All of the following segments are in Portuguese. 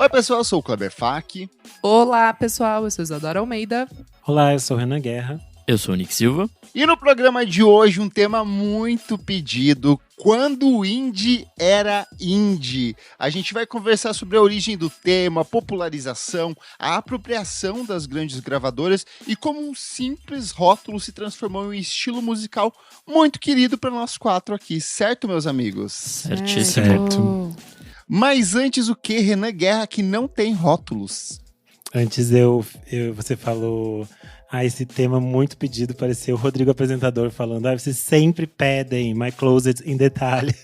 Oi, pessoal, eu sou o Kleber Fak. Olá, pessoal, eu sou Isadora Almeida. Olá, eu sou o Renan Guerra. Eu sou o Nick Silva. E no programa de hoje, um tema muito pedido: quando o indie era indie. A gente vai conversar sobre a origem do tema, a popularização, a apropriação das grandes gravadoras e como um simples rótulo se transformou em um estilo musical muito querido para nós quatro aqui, certo, meus amigos? Certíssimo. Mas antes, o que, Renan Guerra, que não tem rótulos? Antes você falou, esse tema muito pedido, pareceu o Rodrigo apresentador falando, vocês sempre pedem My Closet em detalhe.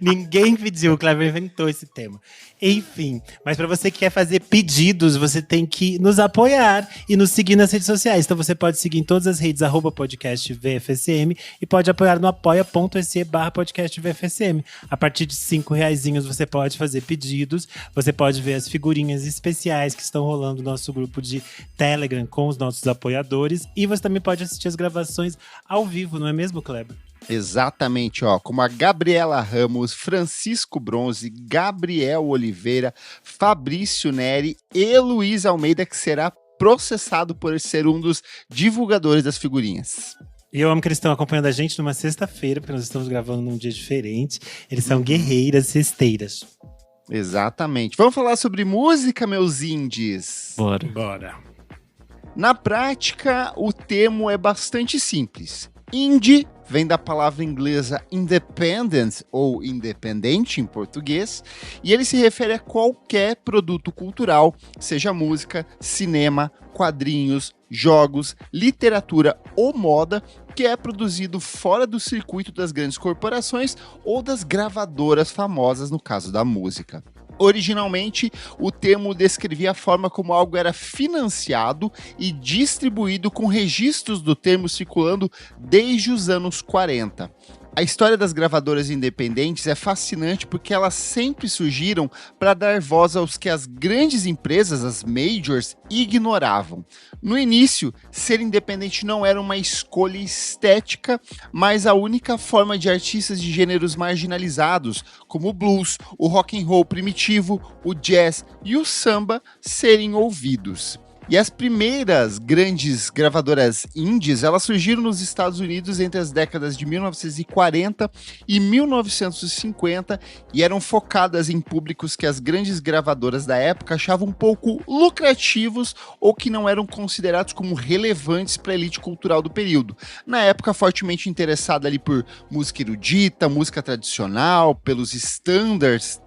Ninguém pediu, o Kleber inventou esse tema. Enfim, mas para você que quer fazer pedidos, você tem que nos apoiar e nos seguir nas redes sociais. Então você pode seguir em todas as redes, @podcastvfsm, e pode apoiar no apoia.se/podcastvfsm. A partir de R$5 você pode fazer pedidos, você pode ver as figurinhas especiais que estão rolando no nosso grupo de Telegram com os nossos apoiadores, e você também pode assistir as gravações ao vivo, não é mesmo, Kleber? Exatamente, como a Gabriela Ramos, Francisco Bronze, Gabriel Oliveira, Fabrício Neri e Luiz Almeida, que será processado por ser um dos divulgadores das figurinhas. E eu amo que eles estão acompanhando a gente numa sexta-feira, porque nós estamos gravando num dia diferente. Eles são guerreiras cesteiras. Exatamente. Vamos falar sobre música, meus indies? Bora. Na prática, o termo é bastante simples. Indie vem da palavra inglesa independent, ou independente em português, e ele se refere a qualquer produto cultural, seja música, cinema, quadrinhos, jogos, literatura ou moda, que é produzido fora do circuito das grandes corporações ou das gravadoras famosas, no caso da música. Originalmente, o termo descrevia a forma como algo era financiado e distribuído, com registros do termo circulando desde os anos 40. A história das gravadoras independentes é fascinante porque elas sempre surgiram para dar voz aos que as grandes empresas, as majors, ignoravam. No início, ser independente não era uma escolha estética, mas a única forma de artistas de gêneros marginalizados, como o blues, o rock and roll primitivo, o jazz e o samba, serem ouvidos. E as primeiras grandes gravadoras indies, elas surgiram nos Estados Unidos entre as décadas de 1940 e 1950 e eram focadas em públicos que as grandes gravadoras da época achavam um pouco lucrativos ou que não eram considerados como relevantes para a elite cultural do período. Na época, fortemente interessada ali por música erudita, música tradicional, pelos standards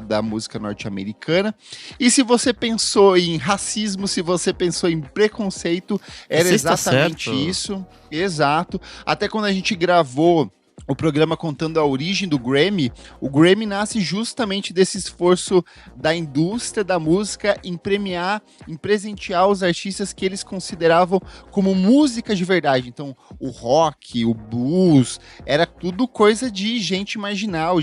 da música norte-americana. E se você pensou em racismo, se você pensou em preconceito, era exatamente isso. Exato. Até quando a gente gravou o programa contando a origem do Grammy, o Grammy nasce justamente desse esforço da indústria da música em premiar, em presentear os artistas que eles consideravam como música de verdade. Então, o rock, o blues, era tudo coisa de gente marginal,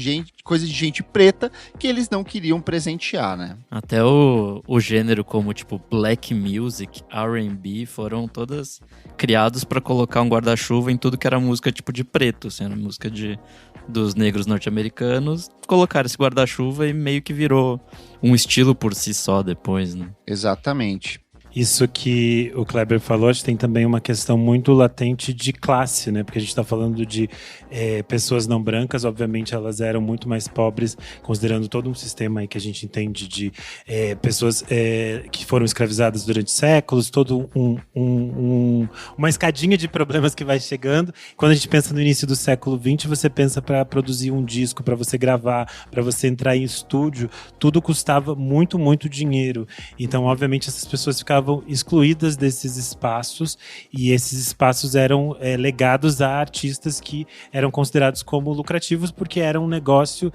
coisa de gente preta, que eles não queriam presentear, né? Até o gênero como, tipo, black music, R&B, foram todas criados para colocar um guarda-chuva em tudo que era música, tipo, de preto, assim, era música dos negros norte-americanos, colocaram esse guarda-chuva e meio que virou um estilo por si só depois, né? Exatamente. Isso que o Kleber falou, acho que tem também uma questão muito latente de classe, né? Porque a gente está falando de pessoas não brancas, obviamente elas eram muito mais pobres, considerando todo um sistema aí que a gente entende de pessoas que foram escravizadas durante séculos, todo uma escadinha de problemas que vai chegando. Quando a gente pensa no início do século XX, você pensa para produzir um disco, para você gravar, para você entrar em estúdio, tudo custava muito, muito dinheiro. Então, obviamente, essas pessoas ficavam excluídas desses espaços, e esses espaços eram legados a artistas que eram considerados como lucrativos porque era um negócio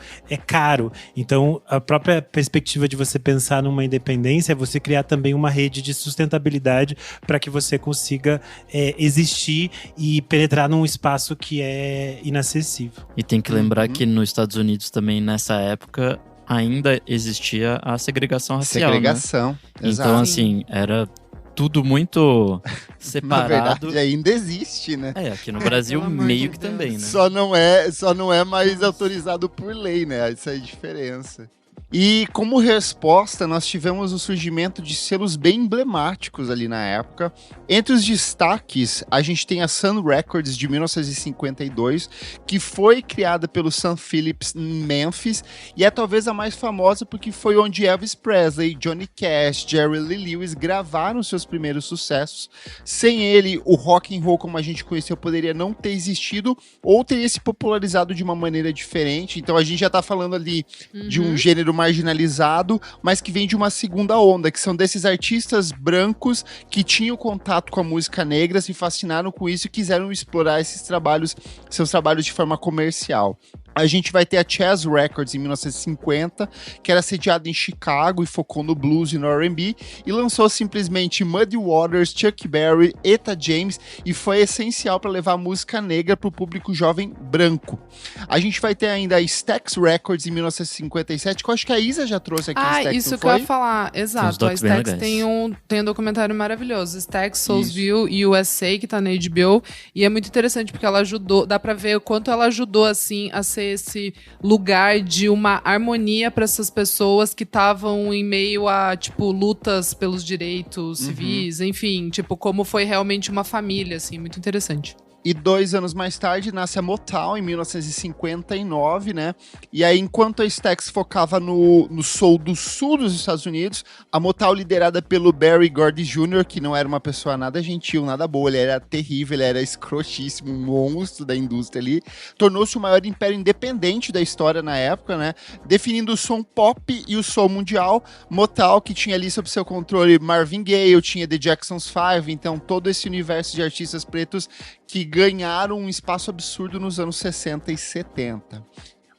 caro. Então, a própria perspectiva de você pensar numa independência é você criar também uma rede de sustentabilidade para que você consiga existir e penetrar num espaço que é inacessível. E tem que lembrar que nos Estados Unidos também, nessa época, ainda existia a segregação racial, Segregação, né? exato. Então, assim, era tudo muito separado. Na verdade, ainda existe, né? Aqui no Brasil meio que também, né? Só não é mais autorizado por lei, né? Essa é a diferença. E como resposta, nós tivemos o surgimento de selos bem emblemáticos ali na época. Entre os destaques, a gente tem a Sun Records de 1952, que foi criada pelo Sam Phillips em Memphis, e é talvez a mais famosa porque foi onde Elvis Presley, Johnny Cash, Jerry Lee Lewis gravaram seus primeiros sucessos. Sem ele, o rock and roll como a gente conheceu poderia não ter existido ou teria se popularizado de uma maneira diferente. Então a gente já tá falando ali de um gênero marginalizado, mas que vem de uma segunda onda, que são desses artistas brancos que tinham contato com a música negra, se fascinaram com isso e quiseram explorar seus trabalhos de forma comercial. A gente vai ter a Chess Records em 1950, que era sediada em Chicago e focou no blues e no R&B, e lançou simplesmente Muddy Waters, Chuck Berry, Etta James, e foi essencial para levar a música negra para o público jovem branco. A gente vai ter ainda a Stax Records em 1957, que eu acho que a Isa já trouxe aqui. Stax, isso que eu ia falar, exato. A Stax tem um documentário maravilhoso, Stax, Soulsville USA, que tá na HBO, e é muito interessante porque ela ajudou, dá pra ver o quanto ela ajudou, assim, a ser esse lugar de uma harmonia para essas pessoas que estavam em meio a, tipo, lutas pelos direitos civis, enfim, tipo, como foi realmente uma família, assim, muito interessante. E 2 anos mais tarde nasce a Motown, em 1959, né? E aí, enquanto a Stax focava no soul do sul dos Estados Unidos, a Motown, liderada pelo Berry Gordy Jr., que não era uma pessoa nada gentil, nada boa, ele era terrível, ele era escrotíssimo, um monstro da indústria ali, tornou-se o maior império independente da história na época, né? Definindo o som pop e o soul mundial. Motown, que tinha ali sob seu controle Marvin Gaye, tinha The Jackson's 5, então todo esse universo de artistas pretos que ganharam um espaço absurdo nos anos 60 e 70.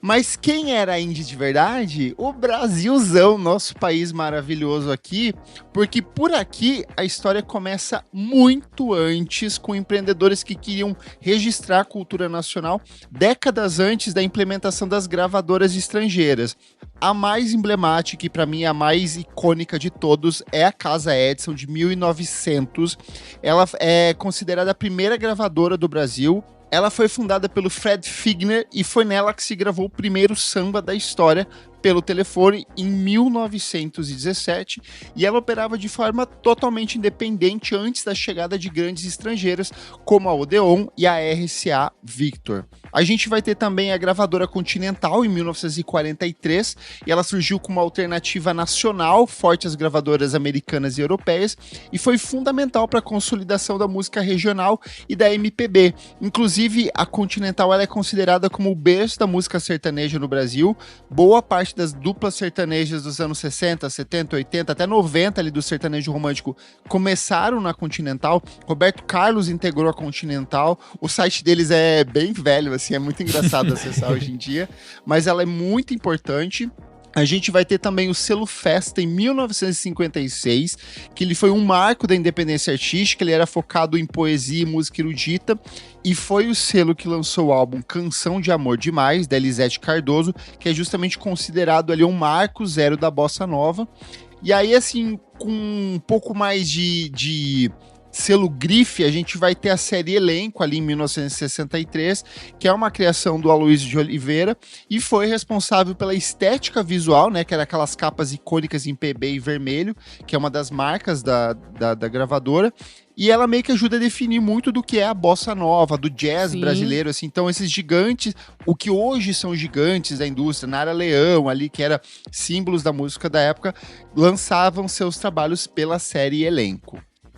Mas quem era a indie de verdade? O Brasilzão, nosso país maravilhoso aqui, porque por aqui a história começa muito antes, com empreendedores que queriam registrar a cultura nacional décadas antes da implementação das gravadoras estrangeiras. A mais emblemática e para mim a mais icônica de todos é a Casa Edison, de 1900. Ela é considerada a primeira gravadora do Brasil. Ela foi fundada pelo Fred Figner e foi nela que se gravou o primeiro samba da história pelo telefone em 1917, e ela operava de forma totalmente independente antes da chegada de grandes estrangeiras como a Odeon e a RCA Victor. A gente vai ter também a gravadora Continental em 1943, e ela surgiu como uma alternativa nacional forte às gravadoras americanas e europeias, e foi fundamental para a consolidação da música regional e da MPB. Inclusive, a Continental ela é considerada como o berço da música sertaneja no Brasil. Boa parte das duplas sertanejas dos anos 60, 70, 80, até 90 ali do sertanejo romântico começaram na Continental. Roberto Carlos integrou a Continental. O site deles é bem velho, assim, é muito engraçado acessar hoje em dia, mas ela é muito importante. A gente vai ter também o selo Festa em 1956, que ele foi um marco da independência artística, ele era focado em poesia e música erudita, e foi o selo que lançou o álbum Canção de Amor Demais, da Elisete Cardoso, que é justamente considerado ali um marco zero da bossa nova. E aí, assim, com um pouco mais de selo grife, a gente vai ter a série Elenco ali em 1963, que é uma criação do Aloysio de Oliveira, e foi responsável pela estética visual, né, que era aquelas capas icônicas em PB e vermelho, que é uma das marcas da gravadora, e ela meio que ajuda a definir muito do que é a bossa nova, do jazz brasileiro, assim. Então esses gigantes, o que hoje são gigantes da indústria, Nara Leão ali, que era símbolos da música da época, lançavam seus trabalhos pela série Elenco.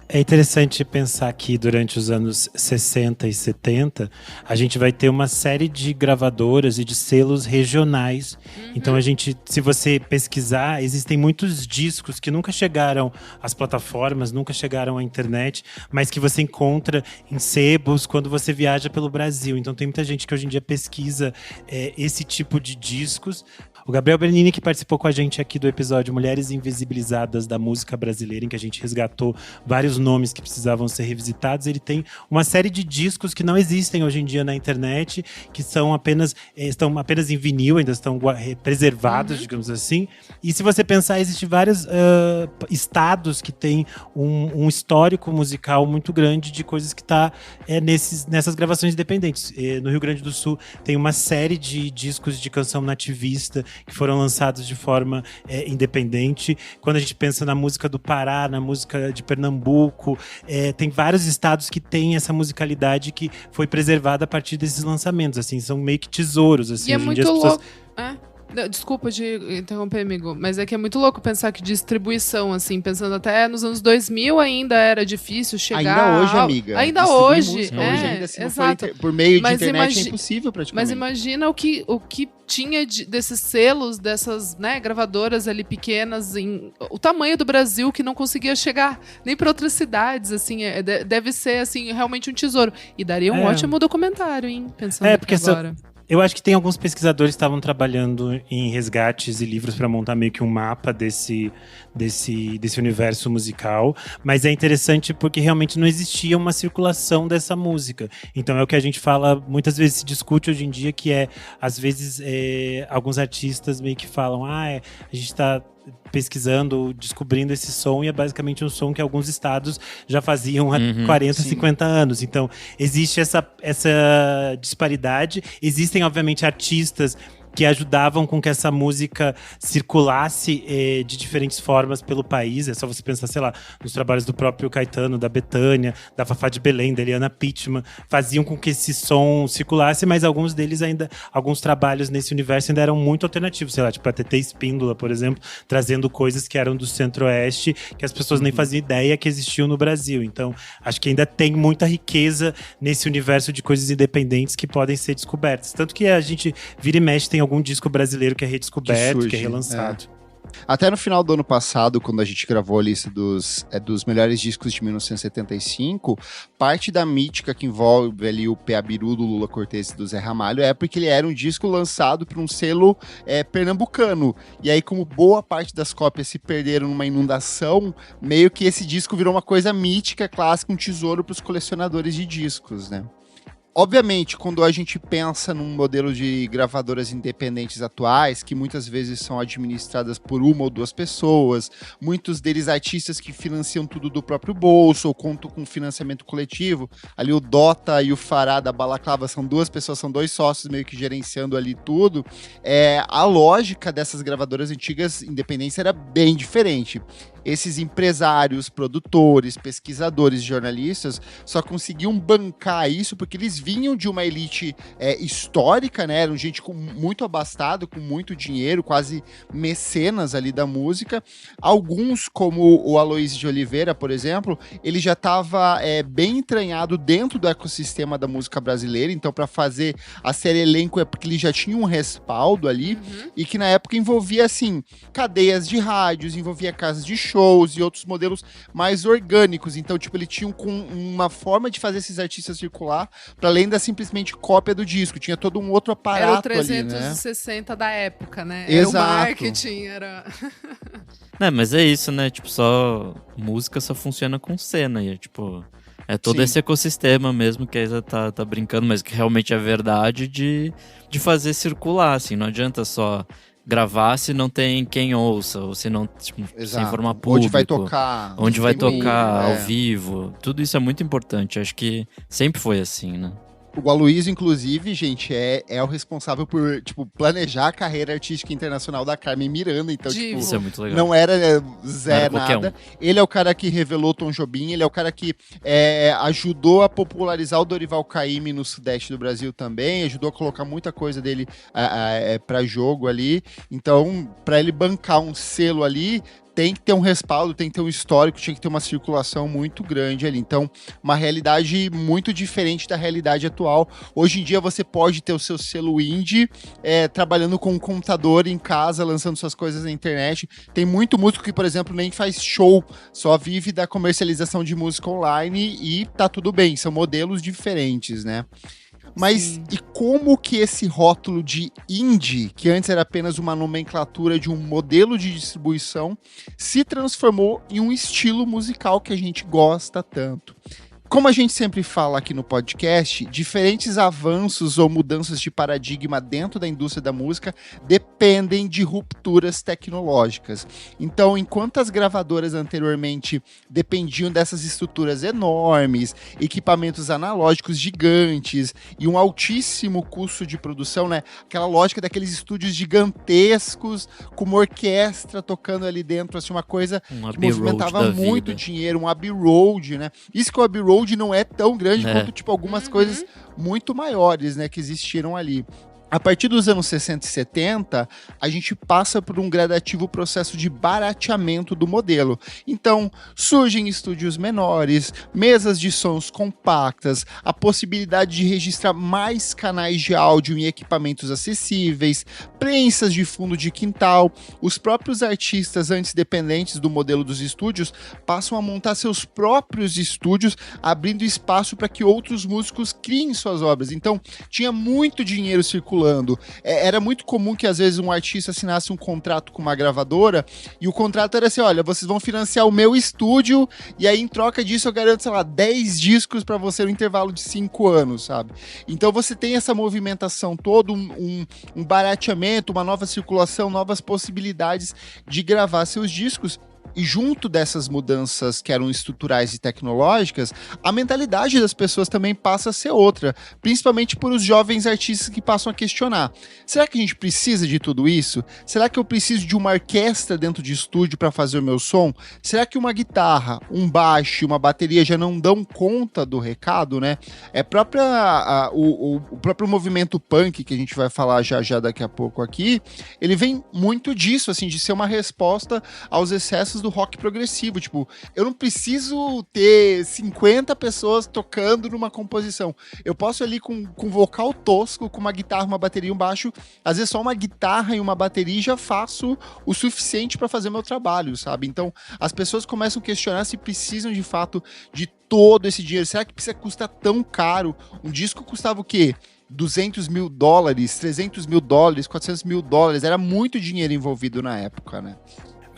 É interessante pensar que durante os anos 60 e 70, a gente vai ter uma série de gravadoras e de selos regionais. Então a gente, se você pesquisar, existem muitos discos que nunca chegaram às plataformas, nunca chegaram à internet, mas que você encontra em sebos quando você viaja pelo Brasil. Então tem muita gente que hoje em dia pesquisa esse tipo de discos. O Gabriel Bernini, que participou com a gente aqui do episódio Mulheres Invisibilizadas da Música Brasileira, em que a gente resgatou vários nomes que precisavam ser revisitados, ele tem uma série de discos que não existem hoje em dia na internet, que estão apenas em vinil, ainda estão preservados, digamos assim. E se você pensar, existem vários estados que têm um histórico musical muito grande de coisas que está nessas gravações independentes. No Rio Grande do Sul tem uma série de discos de canção nativista que foram lançados de forma independente. Quando a gente pensa na música do Pará, na música de Pernambuco, tem vários estados que têm essa musicalidade que foi preservada a partir desses lançamentos, assim, são meio que tesouros, assim. E hoje em dia as pessoas... Desculpa de interromper, amigo, mas é que é muito louco pensar que distribuição, assim, pensando até nos anos 2000 ainda era difícil chegar... Ainda hoje, amiga. Ainda hoje, hoje ainda assim, exato. Por meio de internet é impossível praticamente. Mas imagina o que tinha desses selos, dessas, né, gravadoras ali pequenas, o tamanho do Brasil que não conseguia chegar nem para outras cidades, assim, deve ser, assim, realmente um tesouro. E daria um ótimo documentário, hein, pensando porque agora. Eu acho que tem alguns pesquisadores que estavam trabalhando em resgates e livros para montar meio que um mapa desse universo musical, mas é interessante porque realmente não existia uma circulação dessa música. Então é o que a gente fala, muitas vezes se discute hoje em dia, que às vezes alguns artistas meio que falam, a gente está pesquisando, descobrindo esse som, e é basicamente um som que alguns estados já faziam há 40, 50 anos. Então, existe essa disparidade. Existem, obviamente, artistas que ajudavam com que essa música circulasse de diferentes formas pelo país. É só você pensar, sei lá, nos trabalhos do próprio Caetano, da Bethânia, da Fafá de Belém, da Eliana Pittman, faziam com que esse som circulasse, mas alguns deles alguns trabalhos nesse universo ainda eram muito alternativos, sei lá, tipo a TT Espíndola, por exemplo, trazendo coisas que eram do Centro-Oeste, que as pessoas nem faziam ideia que existiam no Brasil. Então, acho que ainda tem muita riqueza nesse universo de coisas independentes que podem ser descobertas. Tanto que a gente vira e mexe, tem algum disco brasileiro que é redescoberto, que é relançado. Até no final do ano passado, quando a gente gravou a lista dos melhores discos de 1975, parte da mítica que envolve ali o Pé Biru do Lula Cortez e do Zé Ramalho é porque ele era um disco lançado por um selo pernambucano. E aí, como boa parte das cópias se perderam numa inundação, meio que esse disco virou uma coisa mítica, clássica, um tesouro para os colecionadores de discos, né? Obviamente, quando a gente pensa num modelo de gravadoras independentes atuais, que muitas vezes são administradas por uma ou duas pessoas, muitos deles artistas que financiam tudo do próprio bolso ou contam com financiamento coletivo, ali o Dota e o Fará da Balaclava são duas pessoas, são dois sócios meio que gerenciando ali tudo, a lógica dessas gravadoras antigas independentes era bem diferente. Esses empresários, produtores, pesquisadores, jornalistas só conseguiam bancar isso porque eles vinham de uma elite histórica, né? Eram gente muito abastada, com muito dinheiro, quase mecenas ali da música. Alguns, como o Aloysio de Oliveira, por exemplo, ele já estava bem entranhado dentro do ecossistema da música brasileira, então para fazer a série elenco é porque ele já tinha um respaldo ali, e que na época envolvia, assim, cadeias de rádios, envolvia casas de shows e outros modelos mais orgânicos. Então, tipo, ele tinha uma forma de fazer esses artistas circular para além da simplesmente cópia do disco. Tinha todo um outro aparato. Era o 360 ali, né? Da época, né? Exato. Era o marketing, era... Não, mas é isso, né? Tipo, música só funciona com cena. E é todo esse ecossistema mesmo que a Isa tá brincando, mas que realmente é verdade de fazer circular, assim. Não adianta só gravar se não tem quem ouça, ou se não, sem formar público. Onde vai tocar ao vivo. Tudo isso é muito importante. Acho que sempre foi assim, né? O Aloysio, inclusive, gente, é o responsável por, planejar a carreira artística internacional da Carmen Miranda. Então, isso é muito legal. Não era Zé nada. Ele é o cara que revelou Tom Jobim, ele é o cara que ajudou a popularizar o Dorival Caymmi no sudeste do Brasil também, ajudou a colocar muita coisa dele pra jogo ali. Então, pra ele bancar um selo ali, tem que ter um respaldo, tem que ter um histórico, tinha que ter uma circulação muito grande ali. Então, uma realidade muito diferente da realidade atual. Hoje em dia, você pode ter o seu selo indie, trabalhando com um computador em casa, lançando suas coisas na internet. Tem muito músico que, por exemplo, nem faz show, só vive da comercialização de música online e tá tudo bem. São modelos diferentes, né? Mas e como que esse rótulo de indie, que antes era apenas uma nomenclatura de um modelo de distribuição, se transformou em um estilo musical que a gente gosta tanto? Como a gente sempre fala aqui no podcast, diferentes avanços ou mudanças de paradigma dentro da indústria da música dependem de rupturas tecnológicas. Então, enquanto as gravadoras anteriormente dependiam dessas estruturas enormes, equipamentos analógicos gigantes e um altíssimo custo de produção, né? Aquela lógica daqueles estúdios gigantescos com uma orquestra tocando ali dentro, assim, uma coisa que movimentava muito dinheiro, um Abbey Road, né? Isso que o Abbey Road não é tão grande quanto, tipo, algumas coisas muito maiores, né, que existiram ali. A partir dos anos 60 e 70, a gente passa por um gradativo processo de barateamento do modelo. Então, surgem estúdios menores, mesas de sons compactas, a possibilidade de registrar mais canais de áudio em equipamentos acessíveis, prensas de fundo de quintal. Os próprios artistas, antes dependentes do modelo dos estúdios, passam a montar seus próprios estúdios, abrindo espaço para que outros músicos criem suas obras. Então, tinha muito dinheiro circulando. Era muito comum que às vezes um artista assinasse um contrato com uma gravadora e o contrato era assim, olha, vocês vão financiar o meu estúdio e aí em troca disso eu garanto, sei lá, 10 discos para você no intervalo de 5 anos, sabe? Então você tem essa movimentação toda, um barateamento, uma nova circulação, novas possibilidades de gravar seus discos. E junto dessas mudanças que eram estruturais e tecnológicas, a mentalidade das pessoas também passa a ser outra, principalmente por os jovens artistas que passam a questionar. Será que a gente precisa de tudo isso? Será que eu preciso de uma orquestra dentro de estúdio para fazer o meu som? Será que uma guitarra, um baixo e uma bateria já não dão conta do recado, né? O próprio movimento punk, que a gente vai falar já daqui a pouco aqui, ele vem muito disso, assim, de ser uma resposta aos excessos do rock progressivo, tipo, eu não preciso ter 50 pessoas tocando numa composição, eu posso ali com vocal tosco, com uma guitarra, uma bateria e um baixo, às vezes só uma guitarra e uma bateria já faço o suficiente para fazer meu trabalho, sabe? Então, as pessoas começam a questionar se precisam de fato de todo esse dinheiro, será que precisa custar tão caro? Um disco custava o quê? $200 mil, $300 mil, $400 mil, era muito dinheiro envolvido na época, né?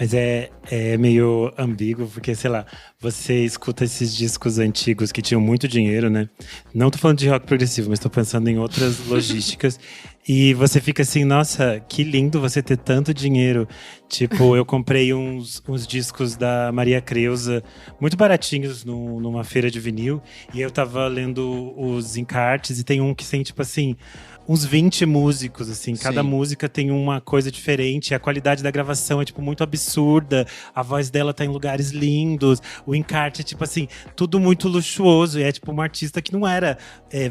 Mas é meio ambíguo, porque, sei lá, você escuta esses discos antigos que tinham muito dinheiro, né? Não tô falando de rock progressivo, mas tô pensando em outras logísticas. E você fica assim, nossa, que lindo você ter tanto dinheiro. Tipo, eu comprei uns discos da Maria Creuza, muito baratinhos, numa feira de vinil. E eu tava lendo os encartes e tem um que tem, tipo assim, uns 20 músicos, assim. Cada música tem uma coisa diferente. A qualidade da gravação é, tipo, muito absurda. A voz dela tá em lugares lindos. O encarte é, tipo assim, tudo muito luxuoso. E é, tipo, uma artista que não era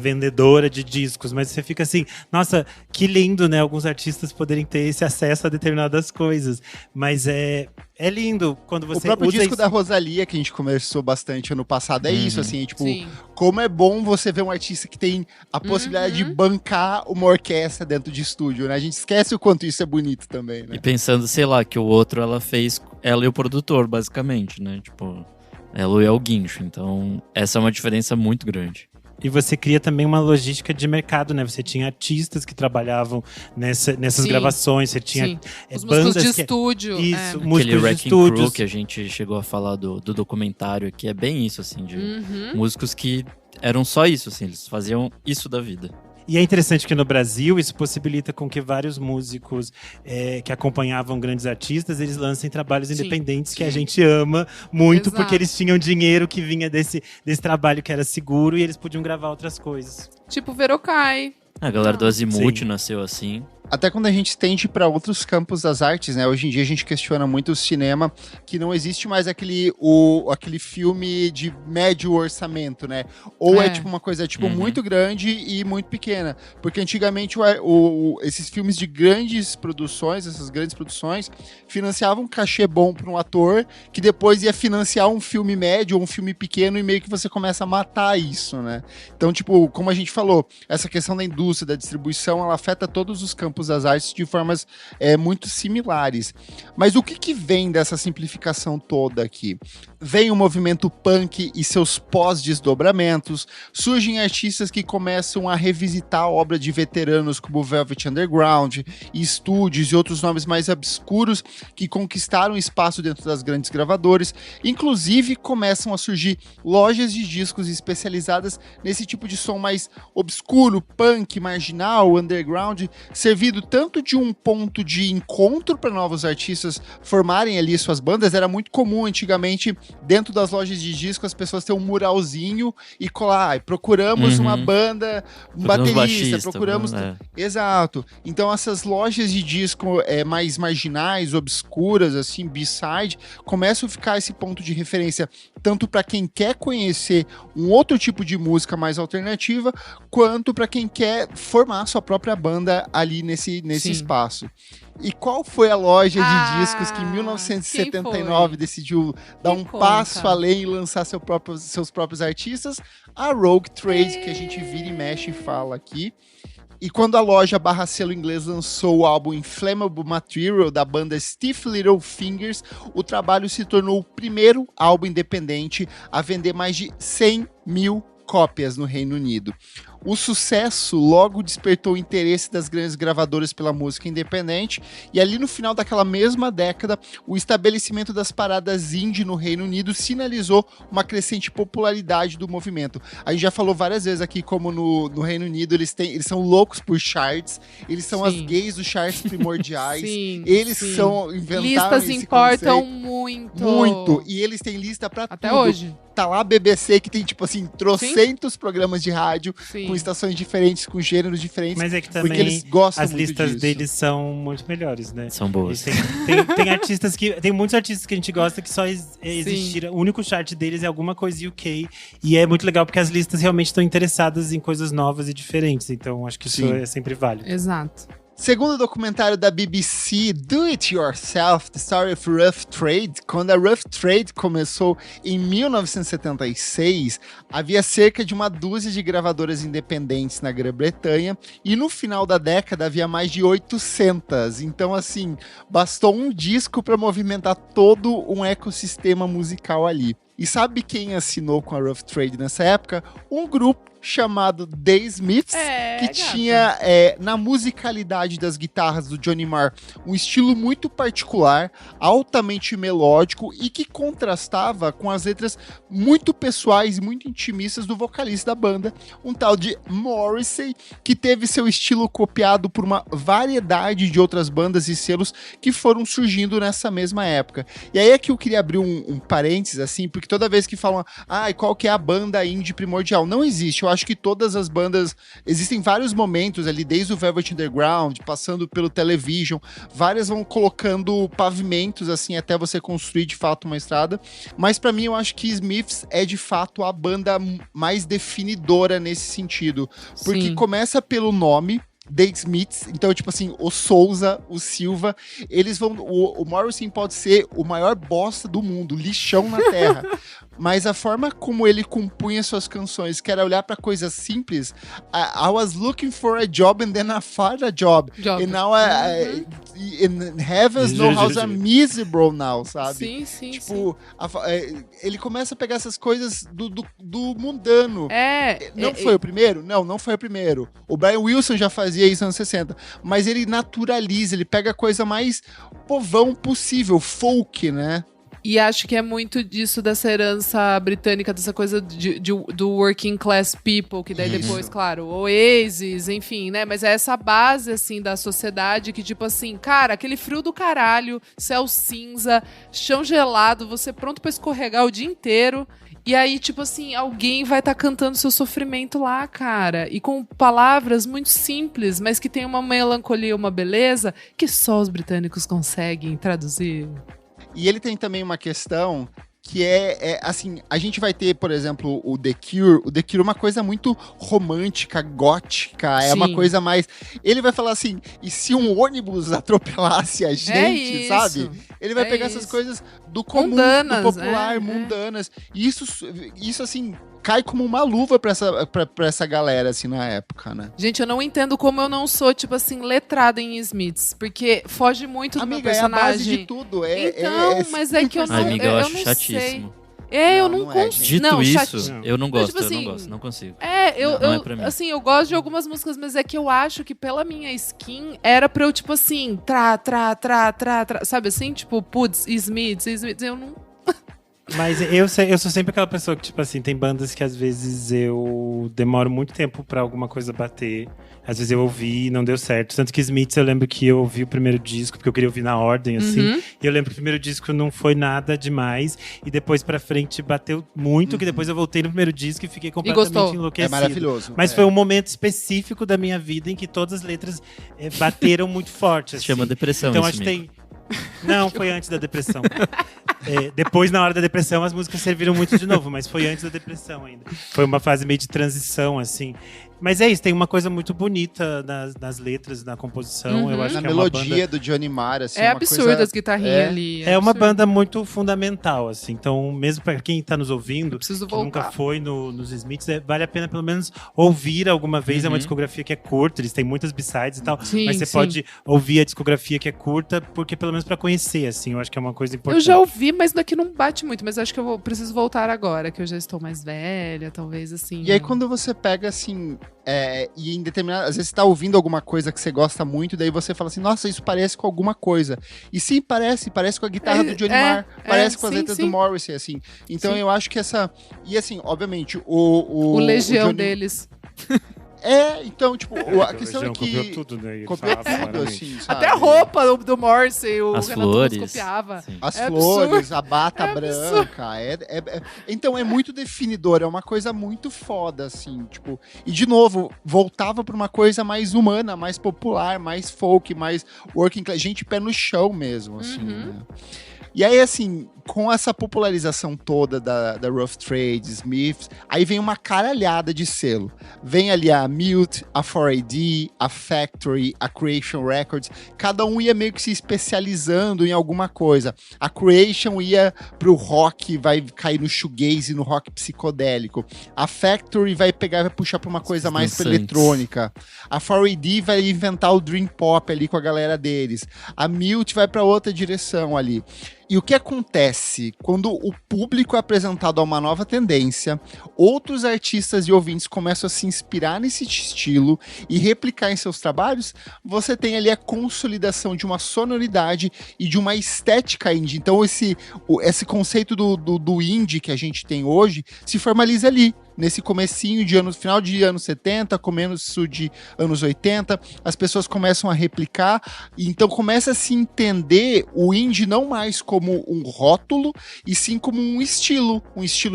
vendedora de discos. Mas você fica assim, nossa, que lindo, né? Alguns artistas poderem ter esse acesso a determinadas coisas. Mas é lindo quando você... O próprio disco da Rosalía, que a gente conversou bastante ano passado, é isso, assim, tipo, como é bom você ver um artista que tem a possibilidade de bancar uma orquestra dentro de estúdio, né? A gente esquece o quanto isso é bonito também, né? E pensando, sei lá, que o outro ela fez, ela e o produtor, basicamente, né? Tipo, ela é o guincho, então essa é uma diferença muito grande. E você cria também uma logística de mercado, né? Você tinha artistas que trabalhavam nessas gravações, você tinha os bandas músicos de estúdio. Isso, músicos Aquele de estúdio. Crew que a gente chegou a falar do documentário aqui, é bem isso, assim, de músicos que eram só isso, assim, eles faziam isso da vida. E é interessante que no Brasil isso possibilita com que vários músicos que acompanhavam grandes artistas, eles lancem trabalhos independentes que a gente ama muito, porque eles tinham dinheiro que vinha desse trabalho que era seguro e eles podiam gravar outras coisas. Tipo Verocai. A galera do Azimuth nasceu assim. Até quando a gente tende para outros campos das artes, né? Hoje em dia a gente questiona muito o cinema, que não existe mais aquele filme de médio orçamento, né? Ou é tipo uma coisa muito grande e muito pequena. Porque antigamente esses filmes de grandes produções, essas grandes produções, financiavam um cachê bom para um ator, que depois ia financiar um filme médio ou um filme pequeno e meio que você começa a matar isso, né? Então, tipo, como a gente falou, essa questão da indústria, da distribuição, ela afeta todos os campos das artes de formas muito similares. Mas o que vem dessa simplificação toda aqui? Vem o movimento punk e seus pós-desdobramentos, surgem artistas que começam a revisitar a obra de veteranos como Velvet Underground, e estúdios e outros nomes mais obscuros que conquistaram espaço dentro das grandes gravadoras. Inclusive, começam a surgir lojas de discos especializadas nesse tipo de som mais obscuro, punk, marginal, underground, servido tanto de um ponto de encontro para novos artistas formarem ali suas bandas. Era muito comum antigamente, dentro das lojas de disco, as pessoas têm um muralzinho e colar, procuramos uma banda, um baterista, procuramos... Exato. Então essas lojas de disco mais marginais, obscuras, assim, B-side, começam a ficar esse ponto de referência tanto para quem quer conhecer um outro tipo de música mais alternativa, quanto para quem quer formar sua própria banda ali nesse espaço. E qual foi a loja de discos que em 1979 decidiu dar passo além e lançar seus próprios artistas? A Rogue Trade, que a gente vira e mexe e fala aqui. E quando a loja barra selo inglês lançou o álbum Inflammable Material da banda Stiff Little Fingers, o trabalho se tornou o primeiro álbum independente a vender mais de 100 mil cópias no Reino Unido. O sucesso logo despertou o interesse das grandes gravadoras pela música independente, e ali no final daquela mesma década, o estabelecimento das paradas indie no Reino Unido sinalizou uma crescente popularidade do movimento. A gente já falou várias vezes aqui como no Reino Unido eles são loucos por charts, eles são as gays dos charts primordiais, eles inventaram listas importam muito. Muito, e eles têm lista pra até tudo. Hoje. Tá lá a BBC, que tem, tipo assim, trocentos programas de rádio, com estações diferentes, com gêneros diferentes. Mas é que também porque eles gostam as muito listas disso. deles são muito melhores, né? São boas. Tem artistas tem muitos artistas que a gente gosta que só existiram. O único chart deles é alguma coisa UK. E é muito legal porque as listas realmente estão interessadas em coisas novas e diferentes. Então acho que isso é sempre válido. Exato. Segundo o documentário da BBC Do It Yourself, The Story of Rough Trade, quando a Rough Trade começou em 1976, havia cerca de uma dúzia de gravadoras independentes na Grã-Bretanha e no final da década havia mais de 800. Então, assim, bastou um disco para movimentar todo um ecossistema musical ali. E sabe quem assinou com a Rough Trade nessa época? Um grupo chamado The Smiths, que tinha na musicalidade das guitarras do Johnny Marr um estilo muito particular, altamente melódico e que contrastava com as letras muito pessoais e muito intimistas do vocalista da banda, um tal de Morrissey, que teve seu estilo copiado por uma variedade de outras bandas e selos que foram surgindo nessa mesma época. E aí é que eu queria abrir um parênteses, assim, porque toda vez que falam, qual que é a banda indie primordial? Não existe. Eu acho que todas as bandas, existem vários momentos ali, desde o Velvet Underground, passando pelo Television, várias vão colocando pavimentos, assim, até você construir de fato uma estrada, mas pra mim eu acho que Smiths é de fato a banda mais definidora nesse sentido, porque começa pelo nome, The Smiths, então, tipo assim, o Souza, o Silva, eles vão... O Morrison pode ser o maior bosta do mundo, lixão na terra, mas a forma como ele compunha suas canções, que era olhar pra coisas simples, I was looking for a job and then I found a job. And now in heavens know how I'm miserable now, sabe? Sim. Tipo, ele começa a pegar essas coisas do mundano. Não foi o primeiro? Não foi o primeiro. O Brian Wilson já fazia isso nos anos 60, mas ele naturaliza, ele pega a coisa mais povão possível, folk, né? E acho que é muito disso dessa herança britânica, dessa coisa do working class people, que daí depois, claro, Oasis, enfim, né? Mas é essa base, assim, da sociedade que, tipo assim, cara, aquele frio do caralho, céu cinza, chão gelado, você pronto pra escorregar o dia inteiro. E aí, tipo assim, alguém vai estar cantando seu sofrimento lá, cara. E com palavras muito simples, mas que tem uma melancolia, uma beleza que só os britânicos conseguem traduzir. E ele tem também uma questão que assim, a gente vai ter, por exemplo, o The Cure. O The Cure é uma coisa muito romântica, gótica, é uma coisa mais... Ele vai falar assim, e se um ônibus atropelasse a gente, sabe? Ele vai pegar essas coisas do comum, mundanas, do popular, mundanas. E isso, assim... cai como uma luva pra essa galera, assim, na época, né? Gente, eu não entendo como eu não sou, tipo assim, letrada em Smiths, porque foge muito do meu personagem. É a base de tudo. Mas é que eu não, Amiga, eu acho não chatíssimo. sei. Eu não consigo. Dito isso, eu não gosto, tipo assim, eu não gosto, não consigo. Não é pra mim. Assim, eu gosto de algumas músicas, mas é que eu acho que pela minha skin era pra eu, tipo assim, sabe assim? Tipo, putz, Smiths, eu não... Mas eu sou sempre aquela pessoa que, tipo assim, tem bandas que às vezes eu demoro muito tempo pra alguma coisa bater. Às vezes eu ouvi e não deu certo. Tanto que Smiths, eu lembro que eu ouvi o primeiro disco, porque eu queria ouvir na ordem, assim. E eu lembro que o primeiro disco não foi nada demais. E depois pra frente bateu muito, que depois eu voltei no primeiro disco e fiquei completamente enlouquecido. É maravilhoso. Mas foi um momento específico da minha vida em que todas as letras bateram muito forte. Assim. Chama depressão. Então acho que tem... Não, foi antes da depressão. Depois, na hora da depressão, as músicas serviram muito de novo, mas foi antes da depressão ainda. Foi uma fase meio de transição, assim. Mas é isso, tem uma coisa muito bonita nas letras, na composição. Eu acho na que melodia é uma banda... do Johnny Marr, assim. É absurdo as guitarrinhas ali. É uma banda muito fundamental, assim. Então, mesmo para quem tá nos ouvindo, que nunca foi nos Smiths, vale a pena pelo menos ouvir alguma vez. É uma discografia que é curta, eles têm muitas b-sides e tal. Sim, mas você pode ouvir a discografia que é curta, porque pelo menos para conhecer, assim. Eu acho que é uma coisa importante. Eu já ouvi, mas daqui não bate muito. Mas acho que eu preciso voltar agora, que eu já estou mais velha, talvez, assim. E aí, quando você pega, assim... e em determinado... Às vezes você tá ouvindo alguma coisa que você gosta muito, daí você fala assim, nossa, isso parece com alguma coisa. E sim, parece com a guitarra do Johnny Marr, parece com as letras do Morrissey, assim. Então eu acho que essa... E assim, obviamente, o Legião Johnny... deles. Então, tipo, a questão é que... Copiou tudo, né? Copiou tudo, assim, sabe? Até a roupa do Morrissey, o as Renato flores, copiava. As flores, a bata branca. Então é muito definidor, é uma coisa muito foda, assim, tipo... E, de novo, voltava pra uma coisa mais humana, mais popular, mais folk, mais working class. Gente, pé no chão mesmo, assim, né? E aí, assim, com essa popularização toda da Rough Trade, Smiths, aí vem uma caralhada de selo. Vem ali a Mute, a 4AD, a Factory, a Creation Records. Cada um ia meio que se especializando em alguma coisa. A Creation ia pro rock, vai cair no shoegaze, no rock psicodélico. A Factory vai puxar pra uma coisa mais pra eletrônica. A 4AD vai inventar o Dream Pop ali com a galera deles. A Mute vai pra outra direção ali. E o que acontece quando o público é apresentado a uma nova tendência, outros artistas e ouvintes começam a se inspirar nesse estilo e replicar em seus trabalhos? Você tem ali a consolidação de uma sonoridade e de uma estética indie. Então esse conceito do indie que a gente tem hoje se formaliza ali. Nesse comecinho de final de anos 70, começo de anos 80, as pessoas começam a replicar, e então começa a se entender o indie não mais como um rótulo, e sim como um estilo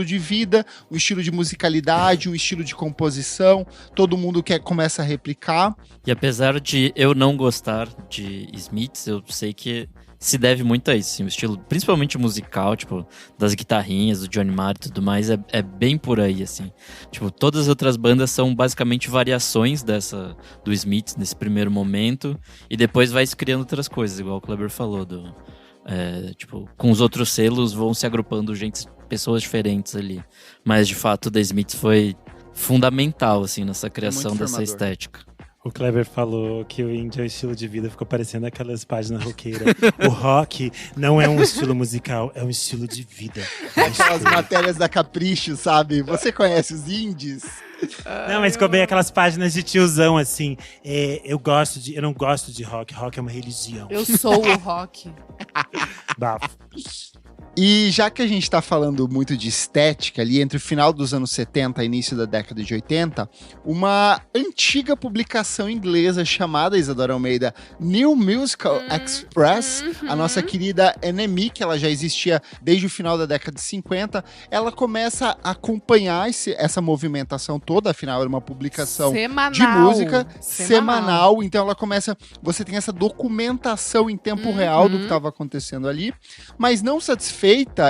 de vida, um estilo de musicalidade, um estilo de composição. Todo mundo começa a replicar. E apesar de eu não gostar de Smiths, eu sei que se deve muito a isso, assim, o estilo, principalmente musical, tipo, das guitarrinhas, do Johnny Marr e tudo mais, é bem por aí, assim. Tipo, todas as outras bandas são basicamente variações do Smiths nesse primeiro momento, e depois vai se criando outras coisas, igual o Kleber falou, tipo, com os outros selos vão se agrupando pessoas diferentes ali. Mas, de fato, o The Smiths foi fundamental, assim, nessa criação dessa estética. O Kleber falou que o indie é o estilo de vida, ficou parecendo aquelas páginas roqueiras. O rock não é um estilo musical, é um estilo de vida. Aquelas matérias da Capricho, sabe? Você conhece os indies? Não, mas ficou bem aquelas páginas de tiozão, assim. Eu não gosto de rock, rock é uma religião. Eu sou o rock. Bafo. E já que a gente tá falando muito de estética ali, entre o final dos anos 70 e início da década de 80, uma antiga publicação inglesa chamada, Isadora Almeida, New Musical Express, a nossa querida NME, que ela já existia desde o final da década de 50, ela começa a acompanhar essa movimentação toda, afinal era uma publicação de música semanal, então ela começa, você tem essa documentação em tempo real do que estava acontecendo ali, mas não satisfeita,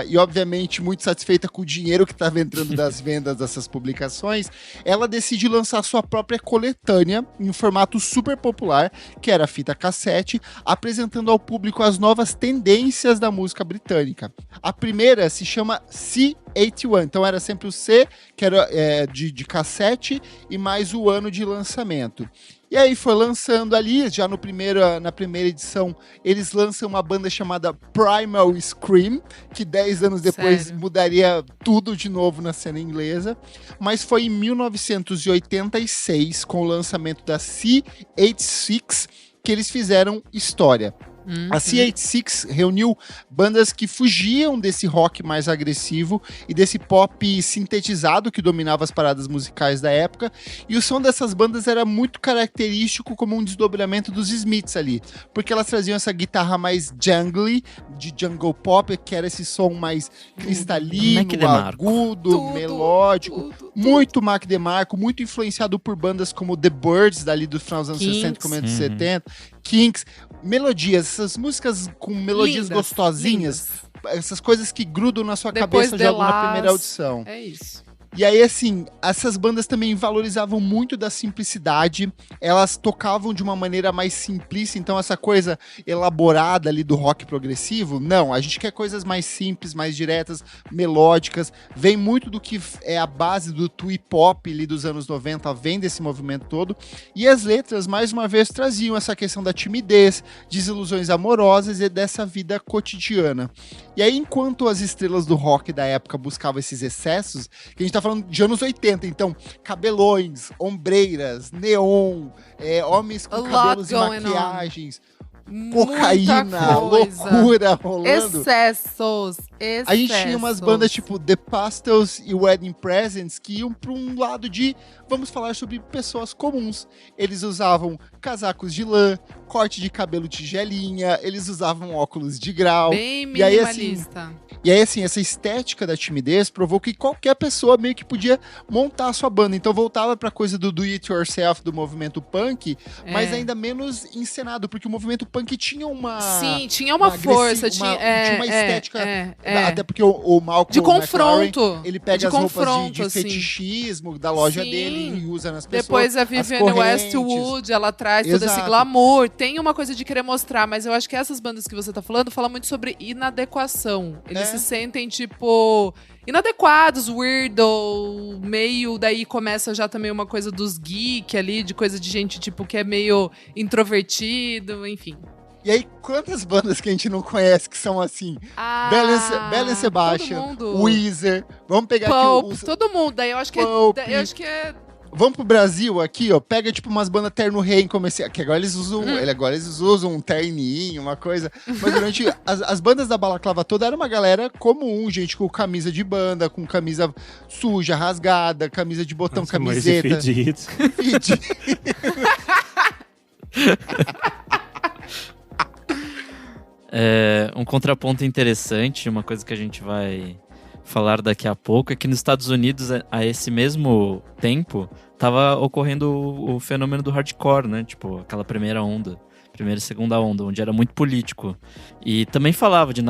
e obviamente muito satisfeita com o dinheiro que estava entrando das vendas dessas publicações, ela decide lançar sua própria coletânea em um formato super popular, que era a fita cassete, apresentando ao público as novas tendências da música britânica. A primeira se chama C81, então era sempre o C, que era de cassete, e mais o ano de lançamento. E aí foi lançando ali, já na primeira edição, eles lançam uma banda chamada Primal Scream, que 10 anos depois mudaria tudo de novo na cena inglesa. Mas foi em 1986, com o lançamento da C86, que eles fizeram história. A C86 reuniu bandas que fugiam desse rock mais agressivo e desse pop sintetizado que dominava as paradas musicais da época, e o som dessas bandas era muito característico como um desdobramento dos Smiths ali, porque elas traziam essa guitarra mais jungly, de jungle pop, que era esse som mais cristalino, agudo, melódico, muito Mac DeMarco, muito influenciado por bandas como The Byrds, dali do final dos anos 60 e começo dos 70, Kinks, melodias, essas músicas com melodias gostosinhas, essas coisas que grudam na sua cabeça já na primeira audição. É isso. E aí, assim, essas bandas também valorizavam muito da simplicidade, elas tocavam de uma maneira mais simplista, então essa coisa elaborada ali do rock progressivo, não, a gente quer coisas mais simples, mais diretas, melódicas, vem muito do que é a base do twee pop ali dos anos 90, vem desse movimento todo, e as letras, mais uma vez, traziam essa questão da timidez, desilusões amorosas e dessa vida cotidiana. E aí, enquanto as estrelas do rock da época buscavam esses excessos, que a gente tá falando de anos 80, então, cabelões, ombreiras, neon, homens com cabelos e maquiagens, cocaína, loucura rolando. Excessos. A gente tinha umas bandas tipo The Pastels e Wedding Presents que iam para um lado de, vamos falar sobre pessoas comuns. Eles usavam casacos de lã, corte de cabelo tigelinha, eles usavam óculos de grau. Bem minimalista. E aí, assim, essa estética da timidez provou que qualquer pessoa meio que podia montar a sua banda. Então voltava pra coisa do do-it-yourself do movimento punk, mas ainda menos encenado, porque o movimento punk tinha uma... Sim, tinha uma força. Tinha uma estética... Até porque o Malcolm de confronto. McLaren, ele pega as roupas de assim. fetichismo da loja dele e usa nas pessoas. Depois a Vivienne Westwood, ela traz todo esse glamour. Tem uma coisa de querer mostrar, mas eu acho que essas bandas que você tá falando falam muito sobre inadequação. Eles se sentem, tipo, inadequados, weirdo, meio... Daí começa já também uma coisa dos geek ali, de coisa de gente, tipo, que é meio introvertido, enfim. E aí, quantas bandas que a gente não conhece que são assim? Belle and Sebastian, Weezer, vamos pegar Pope, aqui todo mundo. Daí eu acho que é... Vamos pro Brasil aqui, ó, pega tipo umas bandas terno rei em comercial, que agora eles usam um terninho, uma coisa, mas durante as bandas da balaclava toda era uma galera comum, gente com camisa de banda, com camisa suja, rasgada, camisa de botão, camiseta. Fedido. Um contraponto interessante, uma coisa que a gente vai falar daqui a pouco, é que nos Estados Unidos, a esse mesmo tempo, tava ocorrendo o fenômeno do hardcore, né? Tipo, aquela primeira e segunda onda, onde era muito político. E também falava de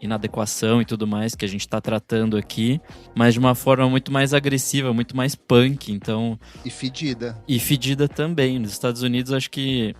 inadequação e tudo mais, que a gente tá tratando aqui, mas de uma forma muito mais agressiva, muito mais punk, então... E fedida. E fedida também. Nos Estados Unidos, acho que...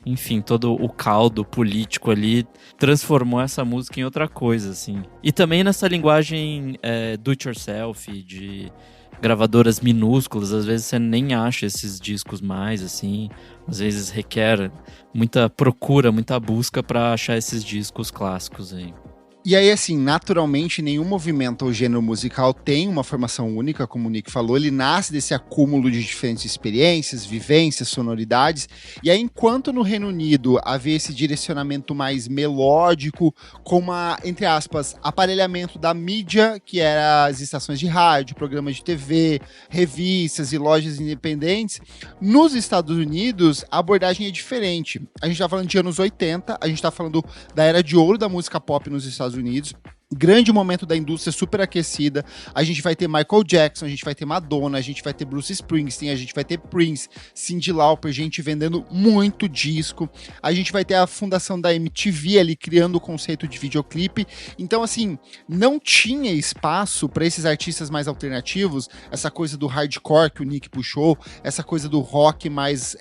Enfim, todo o caldo político ali transformou essa música em outra coisa, assim. E também nessa linguagem do-it-yourself, de gravadoras minúsculas, às vezes você nem acha esses discos mais, assim. Às vezes requer muita procura, muita busca para achar esses discos clássicos aí. E aí, assim, naturalmente, nenhum movimento ou gênero musical tem uma formação única, como o Nick falou, ele nasce desse acúmulo de diferentes experiências, vivências, sonoridades, e aí, enquanto no Reino Unido havia esse direcionamento mais melódico, com uma, entre aspas, aparelhamento da mídia, que era as estações de rádio, programas de TV, revistas e lojas independentes, nos Estados Unidos, a abordagem é diferente. A gente tá falando de anos 80, a gente tá falando da era de ouro da música pop nos Estados Unidos, grande momento da indústria superaquecida, a gente vai ter Michael Jackson, a gente vai ter Madonna, a gente vai ter Bruce Springsteen, a gente vai ter Prince, Cyndi Lauper, gente vendendo muito disco, a gente vai ter a fundação da MTV ali criando o conceito de videoclipe, então assim, não tinha espaço para esses artistas mais alternativos, essa coisa do hardcore que o Nick puxou, essa coisa do rock mais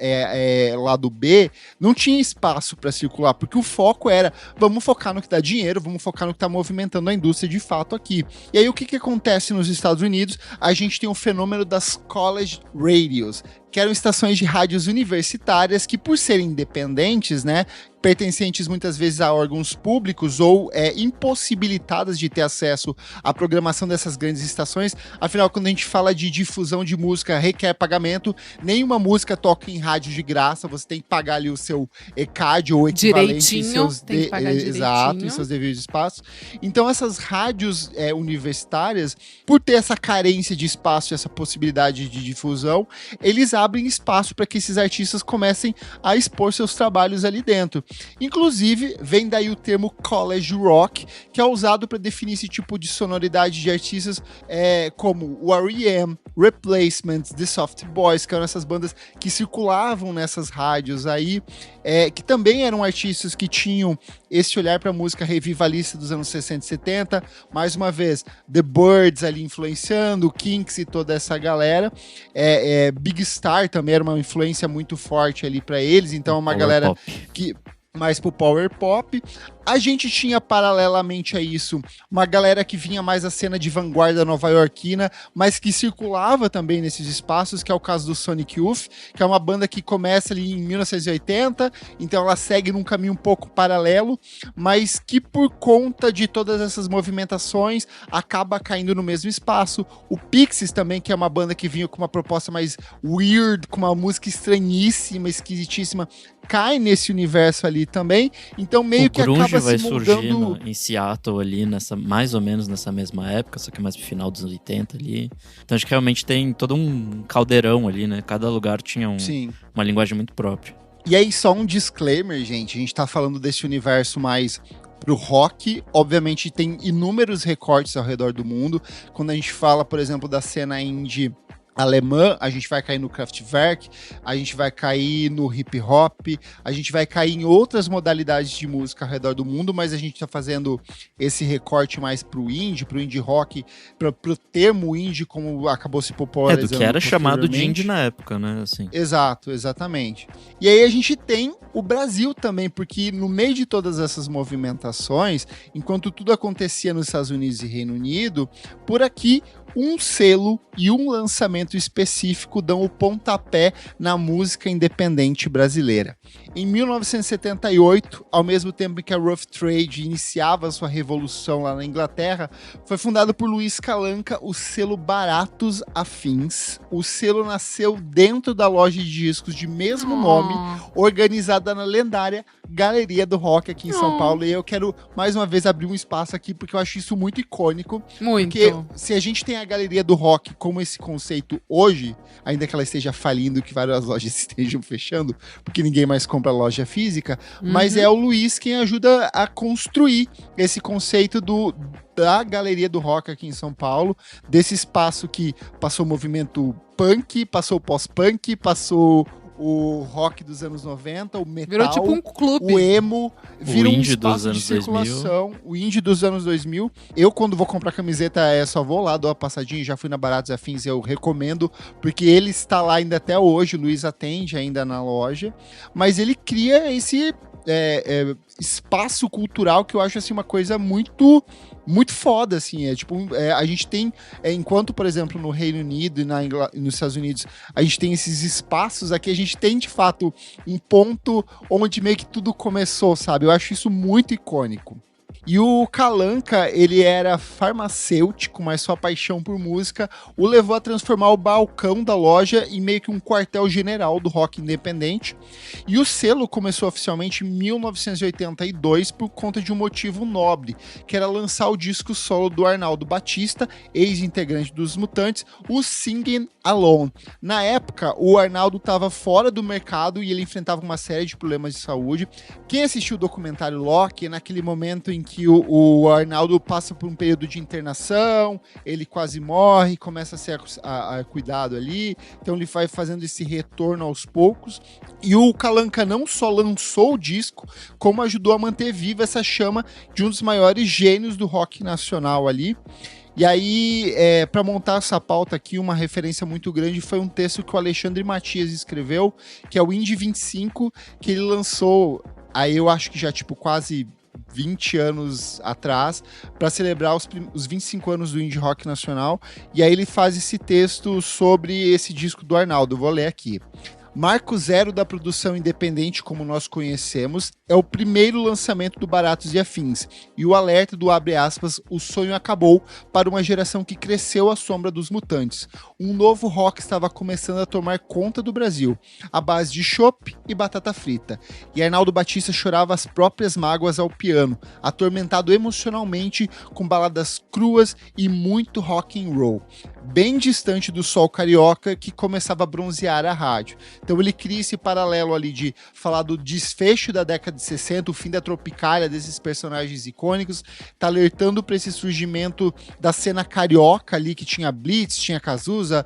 lado B, não tinha espaço para circular, porque o foco era, vamos focar no que dá dinheiro, vamos focar no que tá movimentando movimentando a indústria de fato aqui. E aí o que acontece nos Estados Unidos? A gente tem um fenômeno das college radios, que eram estações de rádios universitárias que, por serem independentes, né, pertencentes muitas vezes a órgãos públicos ou impossibilitadas de ter acesso à programação dessas grandes estações. Afinal, quando a gente fala de difusão de música, requer pagamento. Nenhuma música toca em rádio de graça, você tem que pagar ali o seu ECAD ou equivalente em seus, exato, em seus devidos espaços. Então, essas rádios universitárias, por ter essa carência de espaço e essa possibilidade de difusão, eles abrem espaço para que esses artistas comecem a expor seus trabalhos ali dentro. Inclusive, vem daí o termo college rock, que é usado para definir esse tipo de sonoridade de artistas como o R.E.M., Replacements, The Soft Boys, que eram essas bandas que circulavam nessas rádios aí, que também eram artistas que tinham esse olhar para a música revivalista dos anos 60 e 70, mais uma vez, The Byrds ali influenciando, Kinks e toda essa galera, Big Star também era uma influência muito forte ali para eles, então é uma galera que mais pro power pop. A gente tinha, paralelamente a isso, uma galera que vinha mais da cena de vanguarda nova-iorquina, mas que circulava também nesses espaços, que é o caso do Sonic Youth, que é uma banda que começa ali em 1980, então ela segue num caminho um pouco paralelo, mas que por conta de todas essas movimentações, acaba caindo no mesmo espaço. O Pixies também, que é uma banda que vinha com uma proposta mais weird, com uma música estranhíssima, esquisitíssima, cai nesse universo ali também, então meio que acaba vai se moldando... surgir em Seattle ali, mais ou menos nessa mesma época, só que mais pro final dos 80 ali. Então acho que realmente tem todo um caldeirão ali, né? Cada lugar tinha uma linguagem muito própria. E aí só um disclaimer, gente, a gente tá falando desse universo mais pro rock, obviamente tem inúmeros recortes ao redor do mundo. Quando a gente fala, por exemplo, da cena indie alemã, a gente vai cair no Kraftwerk, a gente vai cair no hip hop, a gente vai cair em outras modalidades de música ao redor do mundo, mas a gente tá fazendo esse recorte mais pro indie rock, pro termo indie, como acabou se popularizando. Do que era chamado de indie na época, né? Assim. Exato, exatamente. E aí a gente tem o Brasil também, porque no meio de todas essas movimentações, enquanto tudo acontecia nos Estados Unidos e Reino Unido, por aqui um selo e um lançamento específico dão o pontapé na música independente brasileira. Em 1978, ao mesmo tempo que a Rough Trade iniciava sua revolução lá na Inglaterra, foi fundado por Luiz Calanca o selo Baratos Afins. O selo nasceu dentro da loja de discos de mesmo nome, organizada na lendária Galeria do Rock aqui em São Paulo. E eu quero mais uma vez abrir um espaço aqui, porque eu acho isso muito icônico. Muito. Porque se a gente tem a Galeria do Rock como esse conceito hoje, ainda que ela esteja falindo, que várias lojas estejam fechando, porque ninguém mais compra loja física, mas é o Luiz quem ajuda a construir esse conceito da Galeria do Rock aqui em São Paulo, desse espaço que passou o movimento punk, passou o pós-punk, passou o rock dos anos 90, o metal, virou tipo um clube. O emo, virou um espaço de circulação, 2000. O indie dos anos 2000. Eu, quando vou comprar camiseta, só vou lá, dou uma passadinha, já fui na Baratos Afins, eu recomendo, porque ele está lá ainda até hoje, o Luiz atende ainda na loja, mas ele cria esse espaço cultural que eu acho assim uma coisa muito foda, assim, a gente tem, enquanto, por exemplo, no Reino Unido e nos Estados Unidos, a gente tem esses espaços, aqui a gente tem, de fato, um ponto onde meio que tudo começou, sabe? Eu acho isso muito icônico. E o Calanca, ele era farmacêutico, mas sua paixão por música o levou a transformar o balcão da loja em meio que um quartel-general do rock independente. E o selo começou oficialmente em 1982 por conta de um motivo nobre, que era lançar o disco solo do Arnaldo Batista, ex-integrante dos Mutantes, o Singing Alone. Na época, o Arnaldo estava fora do mercado e ele enfrentava uma série de problemas de saúde. Quem assistiu o documentário Loki, naquele momento em que o Arnaldo passa por um período de internação, ele quase morre, começa a ser cuidado ali, então ele vai fazendo esse retorno aos poucos, e o Calanca não só lançou o disco, como ajudou a manter viva essa chama de um dos maiores gênios do rock nacional ali. E aí, para montar essa pauta aqui, uma referência muito grande foi um texto que o Alexandre Matias escreveu, que é o Indie 25, que ele lançou, aí eu acho que já quase 20 anos atrás, para celebrar os 25 anos do Indie Rock Nacional. E aí ele faz esse texto sobre esse disco do Arnaldo. Eu vou ler aqui. Marco zero da produção independente como nós conhecemos, é o primeiro lançamento do Baratos e Afins, e o alerta do abre aspas, o sonho acabou para uma geração que cresceu à sombra dos Mutantes. Um novo rock estava começando a tomar conta do Brasil, à base de chopp e batata frita, e Arnaldo Batista chorava as próprias mágoas ao piano, atormentado emocionalmente com baladas cruas e muito rock and roll, bem distante do sol carioca que começava a bronzear a rádio. Então ele cria esse paralelo ali de falar do desfecho da década de 60, o fim da Tropicália, desses personagens icônicos, tá alertando para esse surgimento da cena carioca ali, que tinha Blitz, tinha Cazuza,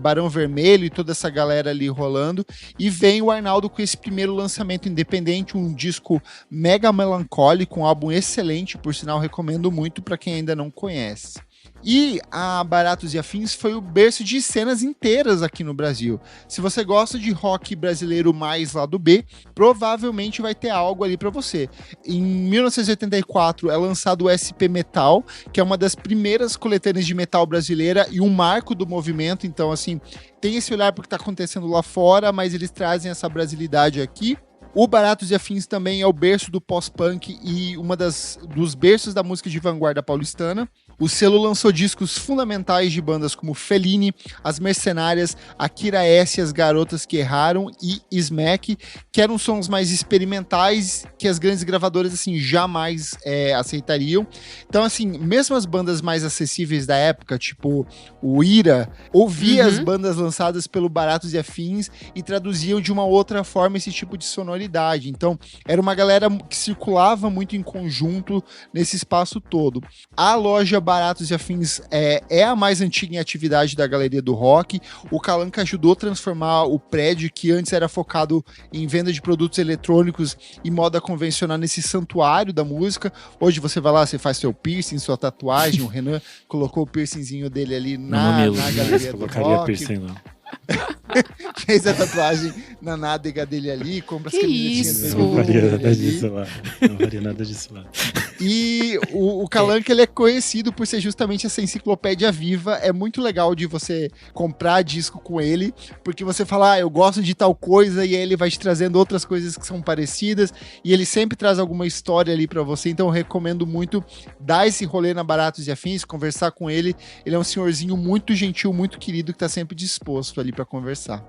Barão Vermelho e toda essa galera ali rolando, e vem o Arnaldo com esse primeiro lançamento independente, um disco mega melancólico, um álbum excelente, por sinal recomendo muito para quem ainda não conhece. E a Baratos e Afins foi o berço de cenas inteiras aqui no Brasil. Se você gosta de rock brasileiro mais lado B, provavelmente vai ter algo ali para você. Em 1984 é lançado o SP Metal, que é uma das primeiras coletâneas de metal brasileira e um marco do movimento. Então, assim, tem esse olhar para o que está acontecendo lá fora, mas eles trazem essa brasilidade aqui. O Baratos e Afins também é o berço do pós-punk e dos berços da música de vanguarda paulistana. O selo lançou discos fundamentais de bandas como Fellini, As Mercenárias, Akira S, As Garotas que Erraram e Smack, que eram sons mais experimentais que as grandes gravadoras assim, jamais aceitariam. Então, assim, mesmo as bandas mais acessíveis da época, tipo o Ira, ouvia as bandas lançadas pelo Baratos e Afins e traduziam de uma outra forma esse tipo de sonoridade. Então, era uma galera que circulava muito em conjunto nesse espaço todo. A loja Baratos e Afins é a mais antiga em atividade da Galeria do Rock. O Calanca ajudou a transformar o prédio, que antes era focado em venda de produtos eletrônicos e moda convencional, nesse santuário da música. Hoje você vai lá, você faz seu piercing, sua tatuagem. O Renan colocou o piercingzinho dele ali na Galeria do Rock. Piercing lá. Fez a tatuagem na nádega dele ali, compra as camisetinhas dele. Não varia nada disso lá. Não varia nada disso lá. E o Calanca, ele é conhecido por ser justamente essa enciclopédia viva. É muito legal de você comprar disco com ele, porque você fala, eu gosto de tal coisa, e aí ele vai te trazendo outras coisas que são parecidas, e ele sempre traz alguma história ali pra você. Então eu recomendo muito dar esse rolê na Baratos e Afins, conversar com ele. Ele é um senhorzinho muito gentil, muito querido, que tá sempre disposto ali pra conversar.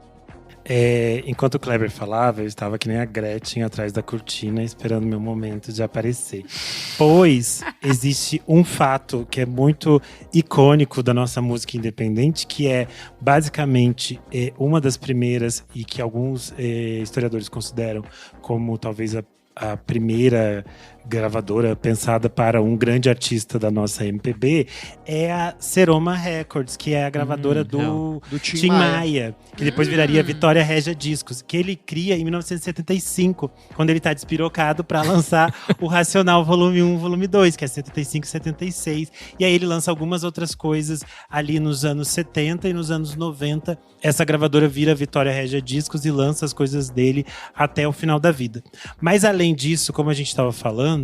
Enquanto o Kleber falava, eu estava que nem a Gretchen atrás da cortina, esperando meu momento de aparecer. Pois existe um fato que é muito icônico da nossa música independente, que é basicamente uma das primeiras, e que alguns historiadores consideram como talvez a primeira gravadora pensada para um grande artista da nossa MPB, é a Seroma Records, que é a gravadora do Tim Maia, que depois viraria Vitória Regia Discos, que ele cria em 1975, quando ele está despirocado para lançar o Racional Volume 1, Volume 2, que é 75 e 76. E aí ele lança algumas outras coisas ali nos anos 70 e nos anos 90. Essa gravadora vira Vitória Regia Discos e lança as coisas dele até o final da vida. Mas além disso, como a gente estava falando,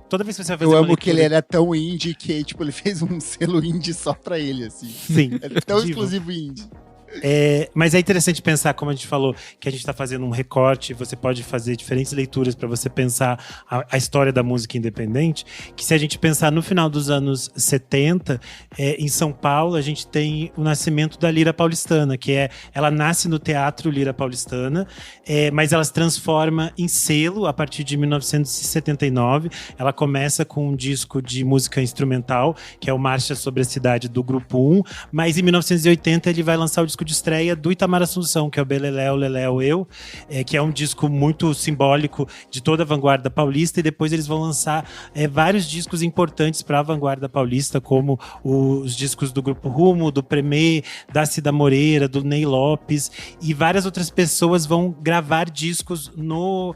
toda vez que você vai fazer eu amo que ele era tão indie que tipo, ele fez um selo indie só pra ele, assim. Sim. É tão exclusivo indie. Mas é interessante pensar, como a gente falou, que a gente está fazendo um recorte, você pode fazer diferentes leituras para você pensar a história da música independente, que se a gente pensar no final dos anos 70, em São Paulo, a gente tem o nascimento da Lira Paulistana, ela nasce no Teatro Lira Paulistana, mas ela se transforma em selo a partir de 1979. Ela começa com um disco de música instrumental, que é o Marcha sobre a Cidade, do Grupo 1, mas em 1980 ele vai lançar o disco de estreia do Itamar Assunção, que é o Beleléu, Leléu, Eu, que é um disco muito simbólico de toda a vanguarda paulista, e depois eles vão lançar vários discos importantes para a vanguarda paulista, como os discos do Grupo Rumo, do Premê, da Cida Moreira, do Ney Lopes, e várias outras pessoas vão gravar discos no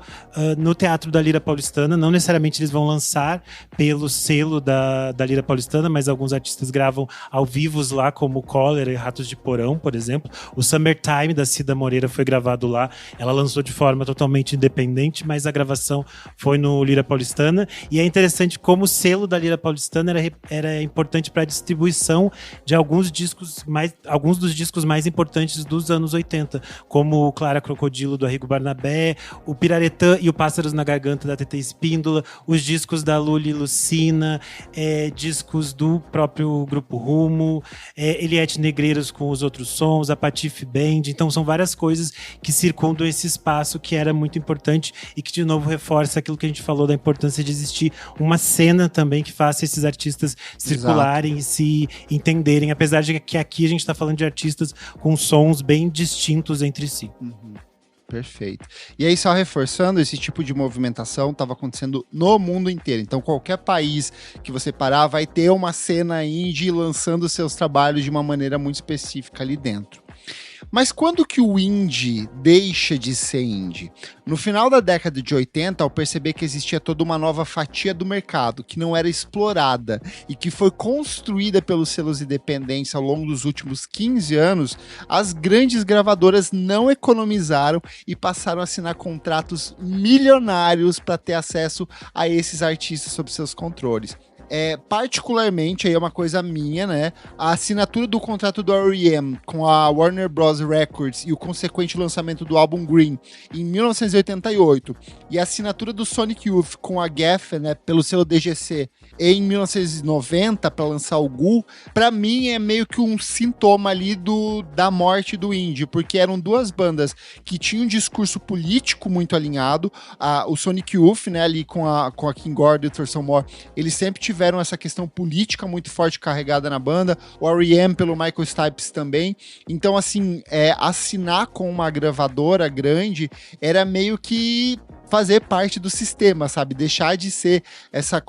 Teatro da Lira Paulistana. Não necessariamente eles vão lançar pelo selo da Lira Paulistana, mas alguns artistas gravam ao vivo lá, como Cólera e Ratos de Porão, por exemplo. exemplo. O Summertime, da Cida Moreira, foi gravado lá. Ela lançou de forma totalmente independente, mas a gravação foi no Lira Paulistana. E é interessante como o selo da Lira Paulistana era importante para a distribuição de alguns dos discos mais importantes dos anos 80, como o Clara Crocodilo, do Arrigo Barnabé, o Piraretã e o Pássaros na Garganta, da TT Espíndola, os discos da Luli Lucina, discos do próprio Grupo Rumo, Eliette Negreiros com Os Outros Sons, a Patife Band. Então são várias coisas que circundam esse espaço que era muito importante e que de novo reforça aquilo que a gente falou da importância de existir uma cena também que faça esses artistas circularem e se entenderem, apesar de que aqui a gente está falando de artistas com sons bem distintos entre si. Perfeito. E aí, só reforçando, esse tipo de movimentação estava acontecendo no mundo inteiro. Então, qualquer país que você parar vai ter uma cena indie lançando seus trabalhos de uma maneira muito específica ali dentro. Mas quando que o indie deixa de ser indie? No final da década de 80, ao perceber que existia toda uma nova fatia do mercado que não era explorada e que foi construída pelos selos independentes ao longo dos últimos 15 anos, as grandes gravadoras não economizaram e passaram a assinar contratos milionários para ter acesso a esses artistas sob seus controles. Particularmente, aí é uma coisa minha, né? A assinatura do contrato do R.E.M. com a Warner Bros. Records e o consequente lançamento do álbum Green em 1988 e a assinatura do Sonic Youth com a Geffen, né, pelo selo DGC em 1990 para lançar o Ghoul, pra mim é meio que um sintoma ali da morte do indie, porque eram duas bandas que tinham um discurso político muito alinhado. O Sonic Youth, né, ali com a King Gordon e o Thurston Moore, eles sempre tiveram essa questão política muito forte carregada na banda, o R.E.M. pelo Michael Stipe também. Então, assim, assinar com uma gravadora grande era meio que fazer parte do sistema, sabe? Deixar de ser essa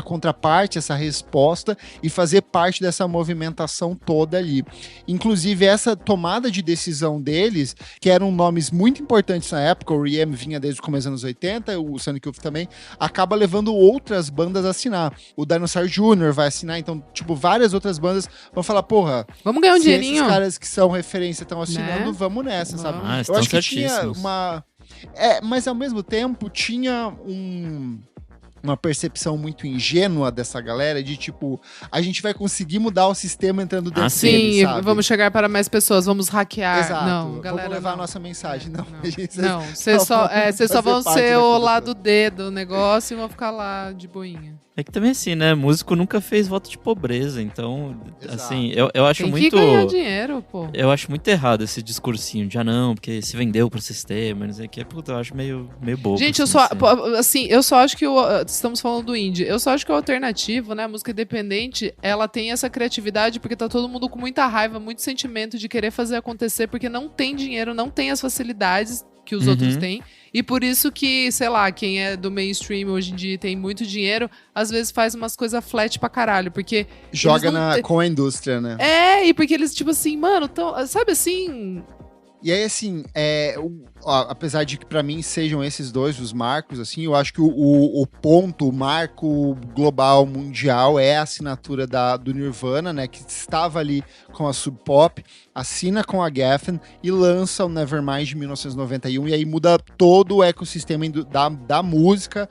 contraparte, essa resposta e fazer parte dessa movimentação toda ali. Inclusive, essa tomada de decisão deles, que eram nomes muito importantes na época, o R.E.M. vinha desde o começo dos anos 80, o Sonic Youth também, acaba levando outras bandas a assinar. O Dinosaur Jr. vai assinar, então, tipo, várias outras bandas vão falar, porra, vamos ganhar um dinheirinho. Esses caras que são referência estão assinando, né? Vamos nessa, sabe? Eu acho que tinha uma... mas ao mesmo tempo tinha uma percepção muito ingênua dessa galera de tipo, a gente vai conseguir mudar o sistema entrando dentro dele, sim, sabe? Vamos chegar para mais pessoas, vamos hackear. Exato. Não, galera, vamos levar a nossa mensagem. Não, vocês só vão ser o lado D do negócio e vão ficar lá de boinha. É que também assim, né? Músico nunca fez voto de pobreza, então, exato. Assim, eu acho tem muito... Tem que ganhar dinheiro, pô. Eu acho muito errado esse discursinho de, não, porque se vendeu pro sistema, não sei o que. Puta, eu acho meio bobo. Gente, eu só acho que estamos falando do indie. Eu só acho que o alternativo, né? A música independente, ela tem essa criatividade porque tá todo mundo com muita raiva, muito sentimento de querer fazer acontecer, porque não tem dinheiro, não tem as facilidades que os outros têm. E por isso que, sei lá, quem é do mainstream hoje em dia e tem muito dinheiro, às vezes faz umas coisas flat pra caralho, porque... Joga com a indústria, né? E porque eles, tipo assim, mano, sabe assim... E aí, assim, apesar de que pra mim sejam esses dois os marcos, assim, eu acho que o marco global, mundial, é a assinatura do Nirvana, né, que estava ali com a Sub Pop, assina com a Geffen e lança o Nevermind de 1991, e aí muda todo o ecossistema da música.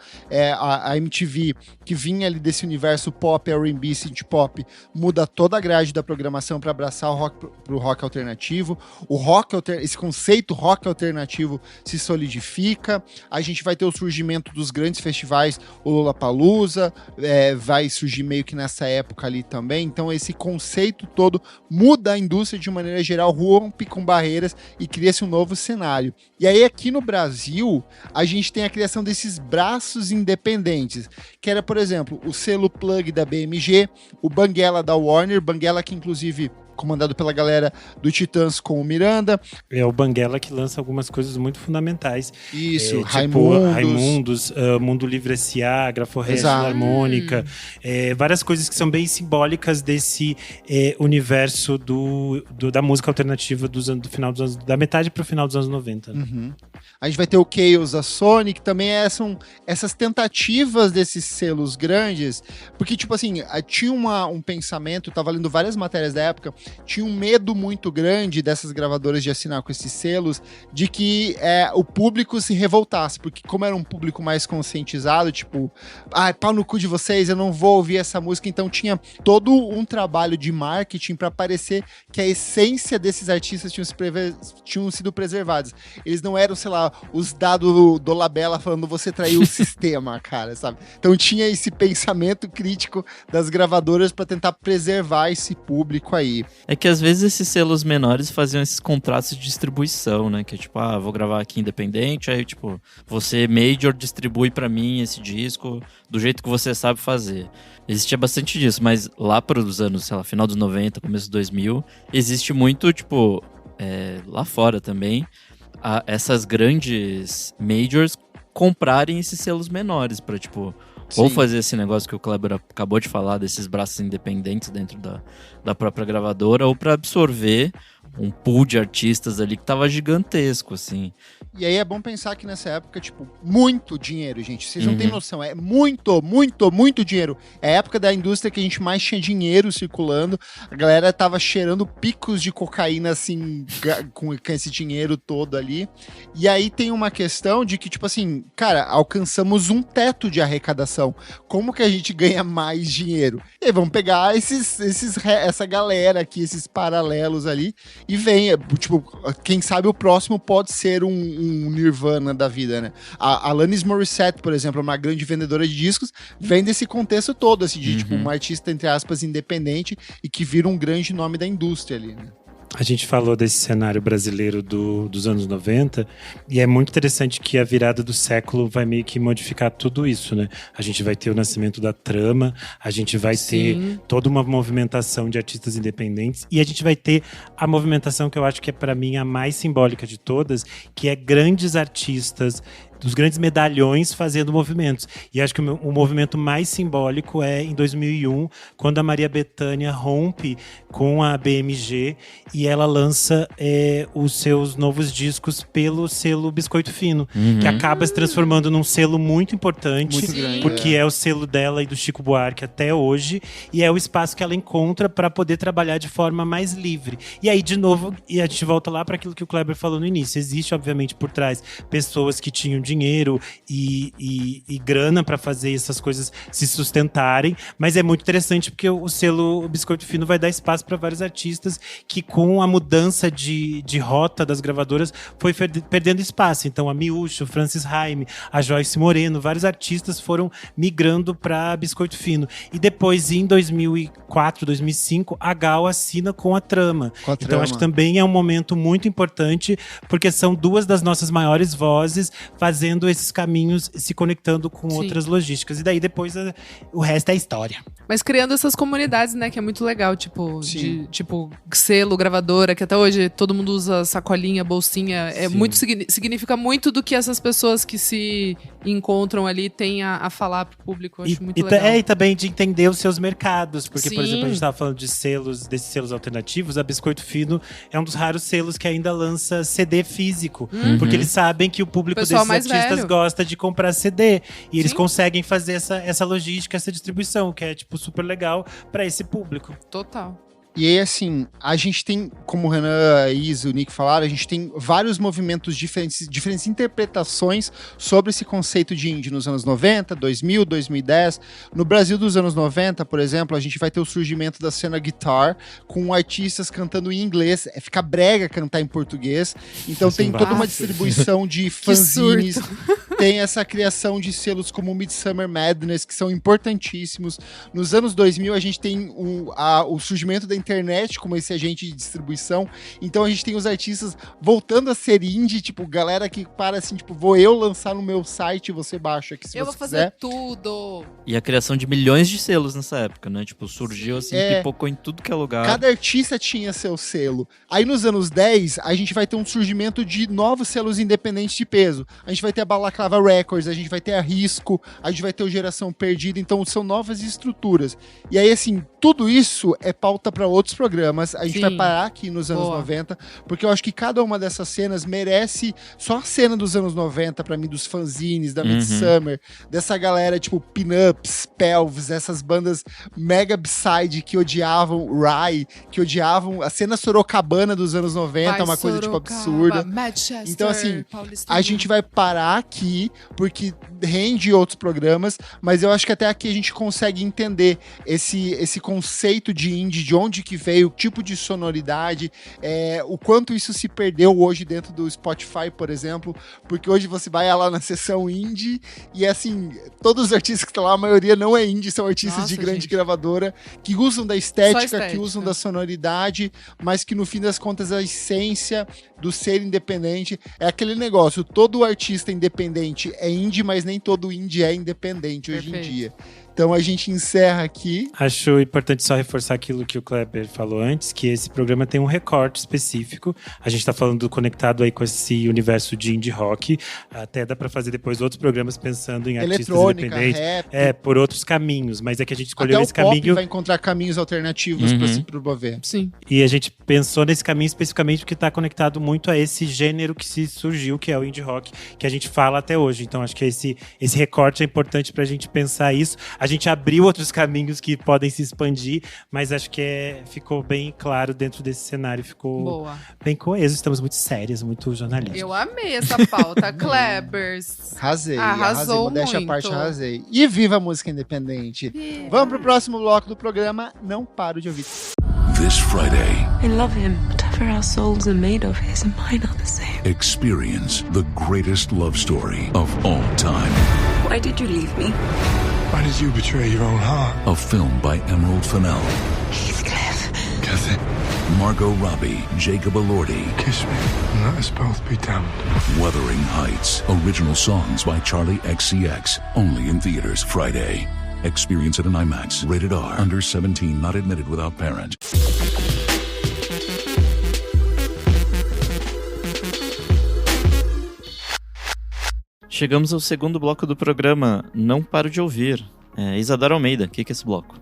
A MTV, que vinha ali desse universo pop, R&B, synth pop, muda toda a grade da programação para abraçar o rock pro rock alternativo. Esse conceito rock alternativo se solidifica. A gente vai ter o surgimento dos grandes festivais, o Lollapalooza, vai surgir meio que nessa época ali também. Então esse conceito todo muda a indústria de maneira geral, rompe com barreiras e cria-se um novo cenário. E aí aqui no Brasil, a gente tem a criação desses braços independentes, que era, por exemplo, o selo Plug da BMG, o Banguela da Warner, Banguela que inclusive comandado pela galera do Titãs com o Miranda. É o Banguela que lança algumas coisas muito fundamentais. Isso, tipo Raimundos, Mundo Livre S.A., Graforrest, Harmônica, várias coisas que são bem simbólicas desse universo da música alternativa do final dos anos, da metade pro final dos anos 90. Né? Uhum. A gente vai ter o Chaos da Sony, que também são essas tentativas desses selos grandes, porque, tipo assim, tinha um pensamento, eu tava lendo várias matérias da época, tinha um medo muito grande dessas gravadoras de assinar com esses selos, de que o público se revoltasse, porque como era um público mais conscientizado, tipo, pau no cu de vocês, eu não vou ouvir essa música, então tinha todo um trabalho de marketing para parecer que a essência desses artistas tinham sido preservados. Eles não eram, sei lá, os dados do Labella falando você traiu o sistema, cara, sabe? Então tinha esse pensamento crítico das gravadoras para tentar preservar esse público aí. É que às vezes esses selos menores faziam esses contratos de distribuição, né? Que é tipo, vou gravar aqui independente, aí tipo, você major distribui pra mim esse disco do jeito que você sabe fazer. Existia bastante disso, mas lá para os anos, sei lá, final dos 90, começo dos 2000, existe muito, tipo, lá fora também, essas grandes majors comprarem esses selos menores pra, tipo, Sim. ou fazer esse negócio que o Kleber acabou de falar, desses braços independentes dentro da própria gravadora, ou pra absorver um pool de artistas ali que tava gigantesco, assim. E aí é bom pensar que nessa época, tipo, muito dinheiro, gente. Vocês não têm noção. É muito, muito, muito dinheiro. É a época da indústria que a gente mais tinha dinheiro circulando. A galera tava cheirando picos de cocaína, assim, com esse dinheiro todo ali. E aí tem uma questão de que, tipo assim, cara, alcançamos um teto de arrecadação. Como que a gente ganha mais dinheiro? E aí vamos pegar essa galera aqui, esses paralelos ali, e vem, tipo, quem sabe o próximo pode ser um Nirvana da vida, né? A Alanis Morissette, por exemplo, é uma grande vendedora de discos, vem desse contexto todo, assim, de tipo, uma artista, entre aspas, independente e que vira um grande nome da indústria ali, né? A gente falou desse cenário brasileiro dos anos 90 e é muito interessante que a virada do século vai meio que modificar tudo isso, né? A gente vai ter o nascimento da Trama, a gente vai ter toda uma movimentação de artistas independentes e a gente vai ter a movimentação que eu acho que é, para mim, a mais simbólica de todas, que é grandes artistas, dos grandes medalhões fazendo movimentos. E acho que o movimento mais simbólico é em 2001, quando a Maria Bethânia rompe com a BMG e ela lança os seus novos discos pelo selo Biscoito Fino, que acaba se transformando num selo muito importante, muito grande, porque é o selo dela e do Chico Buarque até hoje, e é o espaço que ela encontra para poder trabalhar de forma mais livre. E aí, de novo, e a gente volta lá para aquilo que o Kleber falou no início. Existe, obviamente, por trás pessoas que tinham dinheiro e grana para fazer essas coisas se sustentarem, mas é muito interessante porque o selo Biscoito Fino vai dar espaço para vários artistas que, com a mudança de rota das gravadoras, foi perdendo espaço. Então a Miúcho, Francis Haime, a Joyce Moreno, vários artistas foram migrando para Biscoito Fino. E depois, em 2004, 2005, a Gal assina com a Trama. Então acho que também é um momento muito importante, porque são duas das nossas maiores vozes fazendo esses caminhos, se conectando com outras logísticas. E daí depois o resto é história. Mas criando essas comunidades, né, que é muito legal, tipo, selo, gravadora, que até hoje todo mundo usa sacolinha, bolsinha. Significa muito do que essas pessoas que se encontram ali têm a falar pro público. Eu acho muito legal. E também de entender os seus mercados. Porque, por exemplo, a gente tava falando de desses selos alternativos, a Biscoito Fino é um dos raros selos que ainda lança CD físico. Porque eles sabem que o público desses artistas gosta de comprar CD. E eles conseguem fazer essa logística, essa distribuição, que é, tipo, super legal para esse público. Total. E aí, assim, a gente tem, como o Renan, a Isa, o Nick falaram, a gente tem vários movimentos diferentes interpretações sobre esse conceito de indie nos anos 90, 2000, 2010. No Brasil dos anos 90, por exemplo, a gente vai ter o surgimento da cena guitar, com artistas cantando em inglês. Fica brega cantar em português. Então tem toda uma distribuição de fanzines. Tem essa criação de selos como o Midsummer Madness, que são importantíssimos. Nos anos 2000, a gente tem o surgimento da internet como esse agente de distribuição. Então a gente tem os artistas voltando a ser indie, tipo, galera que para assim, tipo, vou eu lançar no meu site e você baixa aqui se eu você vou fazer quiser. Tudo. E a criação de milhões de selos nessa época, né? Tipo, surgiu assim, pipocou em tudo que é lugar. Cada artista tinha seu selo. Aí nos anos 10, a gente vai ter um surgimento de novos selos independentes de peso. A gente vai ter a Balaclava Sava Records, a gente vai ter a Risco, a gente vai ter o Geração Perdida, então são novas estruturas. E aí, assim, tudo isso é pauta para outros programas. A gente vai parar aqui nos anos 90, porque eu acho que cada uma dessas cenas merece só a cena dos anos 90, pra mim, dos fanzines, da Midsummer, dessa galera tipo Pin-Ups, Pelvis, essas bandas mega B-side que odiavam Rai, que odiavam a cena sorocabana dos anos 90, uma coisa tipo absurda. Manchester, então, assim, a gente vai parar aqui, porque rende outros programas, mas eu acho que até aqui a gente consegue entender esse conceito de indie, de onde que veio, o tipo de sonoridade, o quanto isso se perdeu hoje dentro do Spotify, por exemplo, porque hoje você vai lá na seção indie e, assim, todos os artistas que estão lá, a maioria não é indie, são artistas de grande gravadora, que usam da estética, que usam da sonoridade, mas que no fim das contas a essência do ser independente é aquele negócio, todo artista independente é indie, mas nem todo indie é independente hoje em dia. Então a gente encerra aqui. Acho importante só reforçar aquilo que o Kleber falou antes, que esse programa tem um recorte específico. A gente tá falando conectado aí com esse universo de indie rock. Até dá pra fazer depois outros programas pensando em artistas independentes. Rap. Por outros caminhos. Mas é que a gente escolheu esse caminho. Até o pop vai encontrar caminhos alternativos pra se promover. Sim. E a gente pensou nesse caminho especificamente porque tá conectado muito a esse gênero que se surgiu, que é o indie rock, que a gente fala até hoje. Então acho que esse recorte é importante pra gente pensar isso. A gente abriu outros caminhos que podem se expandir, mas acho que ficou bem claro dentro desse cenário, ficou bem coeso. Estamos muito sérios, muito jornalistas. Eu amei essa pauta, Klebers. Arrasei, arrasou modéstia à muito. parte, arrasei. E viva a música independente. Vamos pro próximo bloco do programa. Não paro de ouvir. This Friday, I love him. Whatever our souls are made of, his and mine are the same. experience the greatest love story of all time. Why did you leave me? Why did you betray your own heart? A film by Emerald Fennell. Heathcliff. Kathy, Margot Robbie, Jacob Elordi. kiss me and let us both be damned. Wuthering Heights. Original songs by Charlie XCX. Only in theaters Friday. Experience it in IMAX. Rated R. Under 17. Not admitted without parent. Chegamos ao segundo bloco do programa, Não Paro de Ouvir. Isadora Almeida, o que é esse bloco?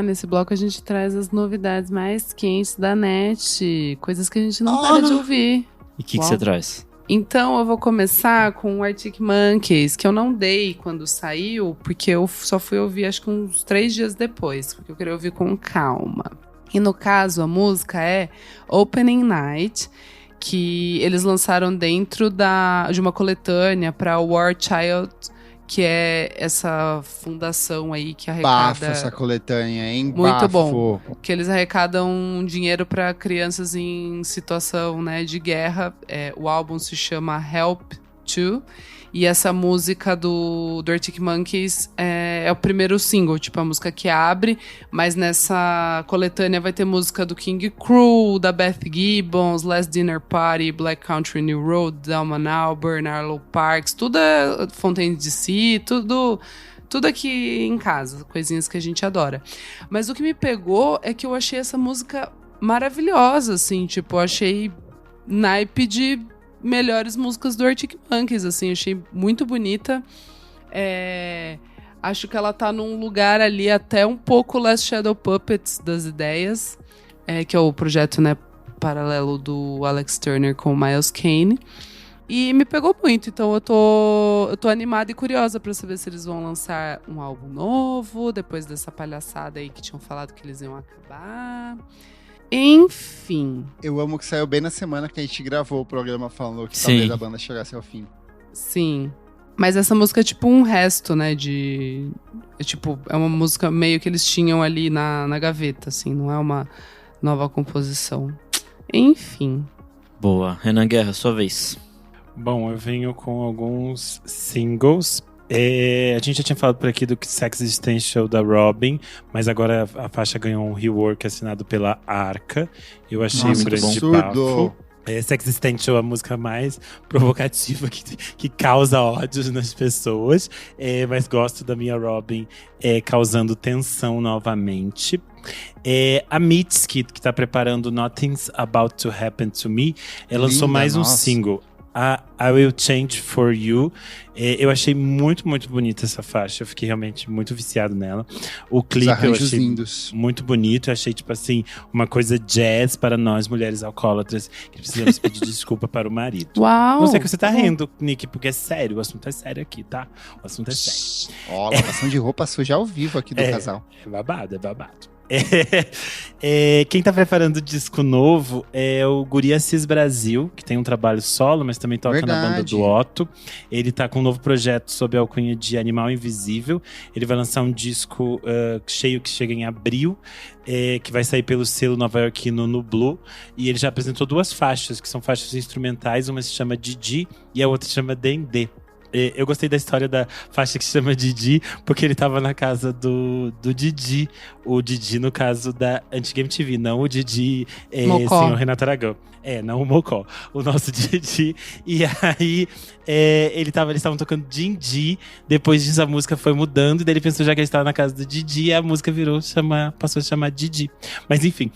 Nesse bloco a gente traz as novidades mais quentes da net, coisas que a gente não para de ouvir. E o que você traz? Então eu vou começar com o Arctic Monkeys, que eu não dei quando saiu, porque eu só fui ouvir acho que uns 3 dias depois, porque eu queria ouvir com calma. E no caso, a música é Opening Night, que eles lançaram dentro de uma coletânea para War Child, que é essa fundação aí que arrecada... Bafo essa coletânea, hein? Muito bom. Que eles arrecadam dinheiro para crianças em situação, né, de guerra. O álbum se chama Help To. E essa música do Arctic Monkeys é o primeiro single, tipo a música que abre. Mas nessa coletânea vai ter música do King Cruel, da Beth Gibbons, Last Dinner Party, Black Country New Road, Damon Albarn, Arlo Parks. Tudo é Fontaine DC, tudo aqui em casa, coisinhas que a gente adora. Mas o que me pegou é que eu achei essa música maravilhosa, assim. Tipo, eu achei naipe de melhores músicas do Arctic Monkeys, assim, achei muito bonita. Acho que ela tá num lugar ali até um pouco Last Shadow Puppets das ideias, que é o projeto, né, paralelo do Alex Turner com o Miles Kane. E me pegou muito, então eu tô animada e curiosa pra saber se eles vão lançar um álbum novo, depois dessa palhaçada aí que tinham falado que eles iam acabar. Enfim. Eu amo que saiu bem na semana que a gente gravou o programa falando que talvez a banda chegasse ao fim. Sim. Mas essa música é tipo um resto, né, é uma música meio que eles tinham ali na gaveta, assim, não é uma nova composição. Enfim. Boa. Renan Guerra, sua vez. Bom, eu venho com alguns singles. A gente já tinha falado por aqui do Sex Existential da Robyn, mas agora a faixa ganhou um rework assinado pela Arca. Eu achei um grande bafo. Sex Existential é a música mais provocativa que causa ódios nas pessoas, mas gosto da minha Robyn causando tensão novamente. A Mitski, que tá preparando Nothing's About to Happen to Me, lançou mais um single. a I Will Change For You. Eu achei muito, muito bonita essa faixa. Eu fiquei realmente muito viciado nela. O clipe eu achei lindos. Muito bonito. Eu achei, tipo assim, uma coisa jazz para nós, mulheres alcoólatras, que precisamos pedir desculpa para o marido. Uau! Não sei que você tá rindo, Nick, porque é sério. O assunto é sério aqui, tá? O assunto é sério. Ó, lavação de roupa suja ao vivo aqui do casal. É babado, é babado. Quem tá preparando o disco novo é o Guri Assis Brasil, que tem um trabalho solo, mas também toca na banda do Otto. Ele tá com um novo projeto sob a alcunha de Animal Invisível. Ele vai lançar um disco cheio que chega em abril, que vai sair pelo selo nova-iorquino No Blue. E ele já apresentou 2 faixas, que são faixas instrumentais. Uma se chama Didi e a outra se chama Dendê. Eu gostei da história da faixa que se chama Didi, porque ele tava na casa do Didi. O Didi, no caso da antiga MTV, não o Didi sem o Renato Aragão. Não o Mocó, o nosso Didi. E aí, eles estavam tocando Dindi. Depois disso, a música foi mudando. E daí ele pensou, já que ele estava na casa do Didi, a música passou a chamar Didi. Mas enfim,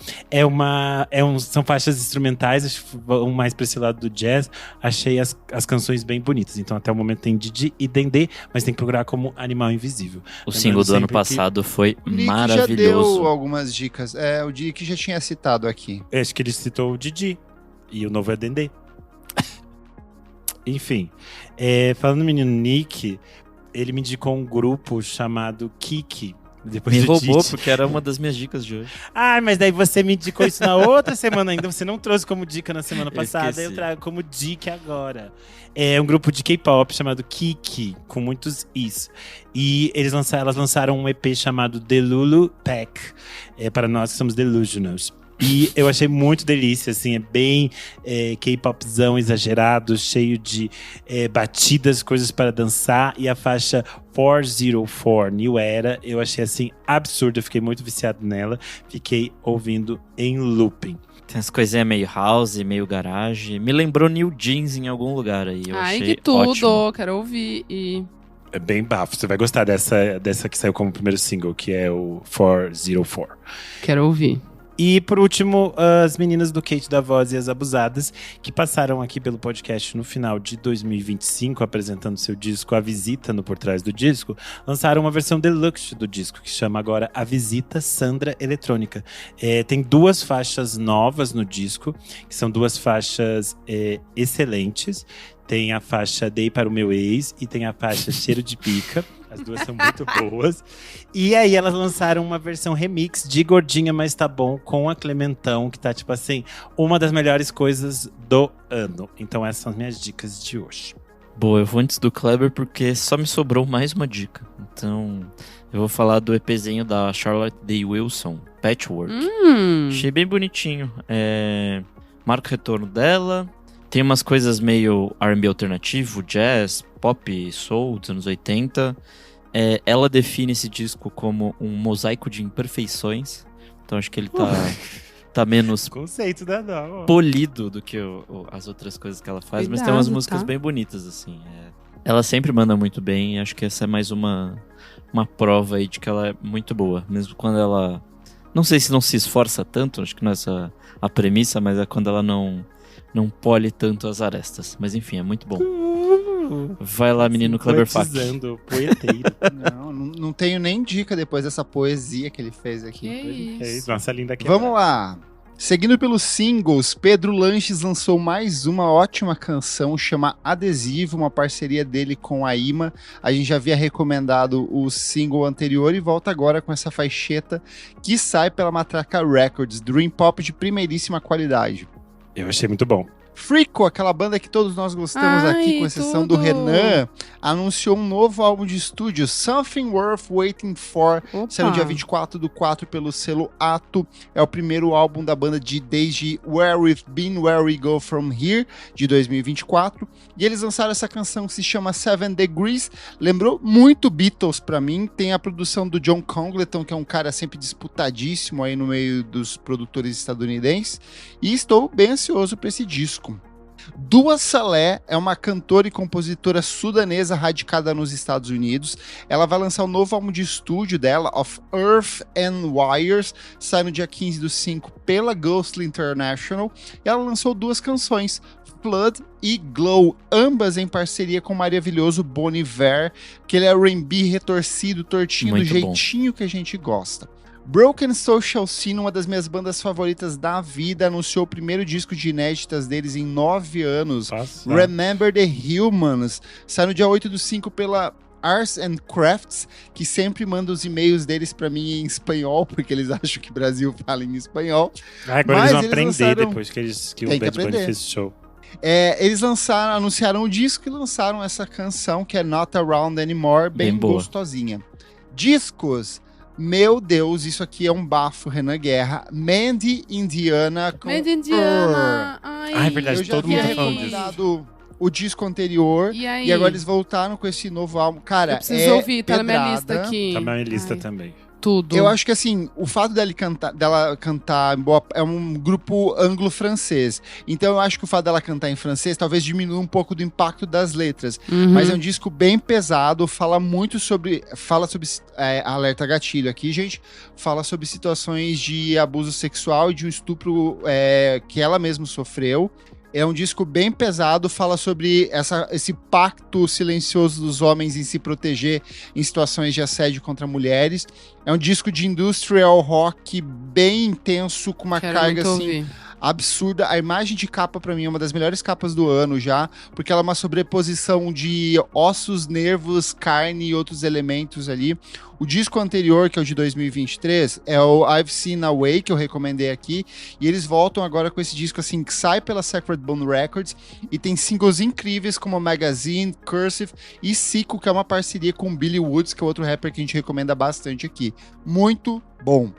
são faixas instrumentais, acho que vão mais pra esse lado do jazz. Achei as canções bem bonitas. Então, até o momento tem Didi e Dendê, mas tem que procurar como Animal Invisível. O single do ano passado foi maravilhoso. O Nick já deu algumas dicas. O Nick já tinha citado aqui. Eu acho que ele citou o Didi. E o novo é Dendê. Enfim, falando no menino Nick, ele me indicou um grupo chamado Kiki. Me roubou, porque era uma das minhas dicas de hoje. Mas daí você me indicou isso na outra semana ainda. Você não trouxe como dica na semana passada, eu trago como dica agora. É um grupo de K-pop chamado Kiki, com muitos is. E elas lançaram um EP chamado Delulu Pack. Para nós que somos delusionals. E eu achei muito delícia, assim, é bem K-popzão exagerado, cheio de batidas, coisas para dançar. E a faixa 404, New Era, eu achei, assim, absurda, eu fiquei muito viciado nela. Fiquei ouvindo em looping. Tem as coisinhas meio house, meio garage. Me lembrou New Jeans em algum lugar aí, eu achei que tudo, ótimo. Quero ouvir É bem bafo, você vai gostar dessa que saiu como primeiro single, que é o 404. Quero ouvir. E, por último, as meninas do Kate da Voz e as Abusadas, que passaram aqui pelo podcast no final de 2025, apresentando seu disco A Visita no Por Trás do Disco, lançaram uma versão deluxe do disco, que chama agora A Visita Sandra Eletrônica. Tem 2 faixas novas no disco, que são 2 faixas excelentes. Tem a faixa Dei para o Meu Ex e tem a faixa Cheiro de Pica. As 2 são muito boas. E aí elas lançaram uma versão remix de Gordinha Mas Tá Bom com a Clementão, que tá, tipo assim, uma das melhores coisas do ano. Então essas são as minhas dicas de hoje. Boa, eu vou antes do Kleber porque só me sobrou mais uma dica. Então, eu vou falar do EPzinho da Charlotte Day Wilson, Patchwork. Achei bem bonitinho. Marca o retorno dela. Tem umas coisas meio R&B alternativo, jazz, pop, soul dos anos 80. Ela define esse disco como um mosaico de imperfeições. Então acho que ele tá menos conceito da nova. Polido do que as outras coisas que ela faz. Mas tem umas músicas bem bonitas, assim. Ela sempre manda muito bem. E acho que essa é mais uma prova aí de que ela é muito boa. Mesmo quando ela... Não sei se não se esforça tanto, acho que não é essa a premissa, mas é quando ela não pole tanto as arestas. Mas enfim, é muito bom. Vai lá, menino Kleber Fak. Poeteiro. Não tenho nem dica depois dessa poesia que ele fez aqui. Que isso? Nossa, linda quebrada. Vamos lá. Seguindo pelos singles, Pedro Lanches lançou mais uma ótima canção, chama Adesivo, uma parceria dele com a Ima. A gente já havia recomendado o single anterior e volta agora com essa faixeta que sai pela Matraca Records, Dream Pop de primeiríssima qualidade. Eu achei muito bom. Freako, aquela banda que todos nós gostamos aqui, com exceção do Renan, anunciou um novo álbum de estúdio, Something Worth Waiting For. Saiu no dia 24/4 pelo selo Ato. É o primeiro álbum da banda desde Where We've Been, Where We Go From Here, de 2024. E eles lançaram essa canção que se chama 7 Degrees. Lembrou muito Beatles pra mim. Tem a produção do John Congleton, que é um cara sempre disputadíssimo aí no meio dos produtores estadunidenses. E estou bem ansioso pra esse disco. Dua Saleh é uma cantora e compositora sudanesa radicada nos Estados Unidos. Ela vai lançar o novo álbum de estúdio dela, Of Earth and Wires, sai no dia 15/5 pela Ghostly International. E ela lançou 2 canções, Flood e Glow, ambas em parceria com o maravilhoso Bon Iver, que ele é R&B retorcido, tortinho, Muito do jeitinho que a gente gosta. Broken Social Scene, uma das minhas bandas favoritas da vida, anunciou o primeiro disco de inéditas deles em 9 anos. Nossa. Remember the Humans, sai no dia 8/5 pela Arts and Crafts, que sempre manda os e-mails deles pra mim em espanhol, porque eles acham que o Brasil fala em espanhol. Agora Mas eles vão eles aprender lançaram... depois que o Tem que Bad Bunny aprender. fez show. Eles anunciaram o disco e lançaram essa canção que é Not Around Anymore, bem Bem boa. gostosinha. Discos, meu Deus, isso aqui é um bafo, Renan Guerra. Mandy Indiana com Mandy Indiana. Ah, é verdade, Eu já todo havia mundo falando disso. recomendado o disco anterior E aí? e agora eles voltaram com esse novo álbum. Cara, Eu preciso ouvir, tá na minha pedrada. lista aqui. Tá na minha lista Ai, também. Tudo. Eu acho que assim, o fato dela cantar é um grupo anglo-francês. Então eu acho que o fato dela cantar em francês talvez diminua um pouco do impacto das letras. Uhum. Mas é um disco bem pesado, fala sobre alerta gatilho aqui, gente. Fala sobre situações de abuso sexual e de um estupro que ela mesma sofreu. É um disco bem pesado, fala sobre esse pacto silencioso dos homens em se proteger em situações de assédio contra mulheres. É um disco de industrial rock bem intenso, com uma Quero carga muito assim ouvir. absurda. A imagem de capa pra mim é uma das melhores capas do ano já, porque ela é uma sobreposição de ossos, nervos, carne e outros elementos ali. O disco anterior, que é o de 2023, é o I've Seen a Way, que eu recomendei aqui, e eles voltam agora com esse disco assim, que sai pela Sacred Bone Records, e tem singles incríveis como Magazine, Cursive e Sico, que é uma parceria com Billy Woods, que é outro rapper que a gente recomenda bastante aqui. Muito bom.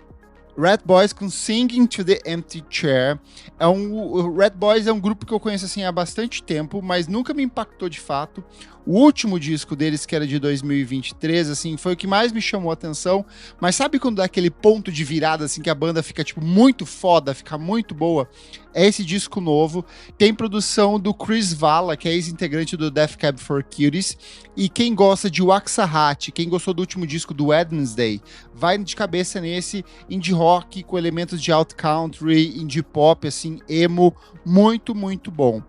Rat Boys com Singing to the Empty Chair. O Rat Boys é um grupo que eu conheço assim há bastante tempo, mas nunca me impactou de fato. O último disco deles, que era de 2023, assim, foi o que mais me chamou a atenção. Mas sabe quando dá aquele ponto de virada, assim, que a banda fica, tipo, muito foda, fica muito boa? É esse disco novo. Tem produção do Chris Valla, que é ex-integrante do Death Cab for Cuties. E quem gosta de Waxahachie, quem gostou do último disco do Wednesday, vai de cabeça nesse indie rock com elementos de alt country, indie pop, assim, emo, muito, muito bom.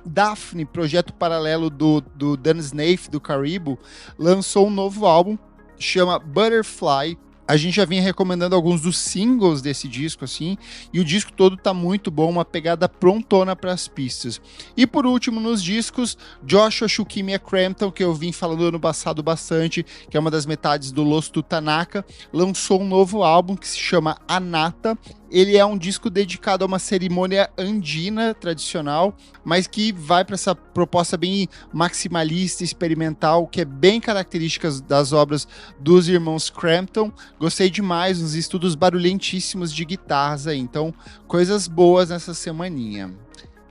Daphne, projeto paralelo do Dan Snaith, do Caribou, lançou um novo álbum, chama Butterfly. A gente já vinha recomendando alguns dos singles desse disco, assim, e o disco todo tá muito bom, uma pegada prontona para as pistas. E por último, nos discos, Joshua Shukimia Crampton, que eu vim falando ano passado bastante, que é uma das metades do Los Tutanaka, lançou um novo álbum que se chama Anata. Ele é um disco dedicado a uma cerimônia andina tradicional, mas que vai para essa proposta bem maximalista, experimental, que é bem característica das obras dos irmãos Crampton. Gostei demais, uns estudos barulhentíssimos de guitarras aí, então coisas boas nessa semaninha.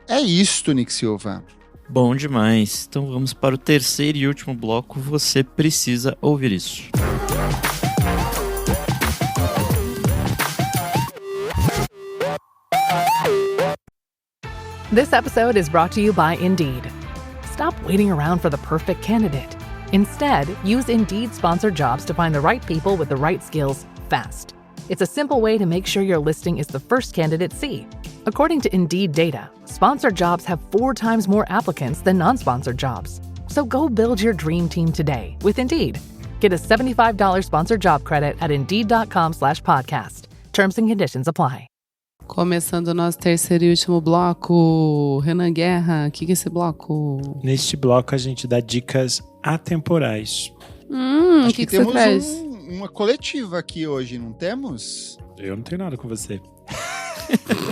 É isto, Nick Silva. Bom demais. Então vamos para o terceiro e último bloco. Você precisa ouvir isso. This episode is brought to you by Indeed. Stop waiting around for the perfect candidate. Instead, use Indeed sponsored jobs to find the right people with the right skills fast. It's a simple way to make sure your listing is the first candidates see. According to Indeed data, sponsored jobs have 4 times more applicants than non-sponsored jobs. So go build your dream team today with Indeed. Get a $75 sponsored job credit at Indeed.com/podcast. Terms and conditions apply. Começando o nosso terceiro e último bloco. Renan Guerra, o que é esse bloco? Neste bloco a gente dá dicas atemporais. Acho que temos você traz? uma coletiva aqui hoje, não temos? Eu não tenho nada com você.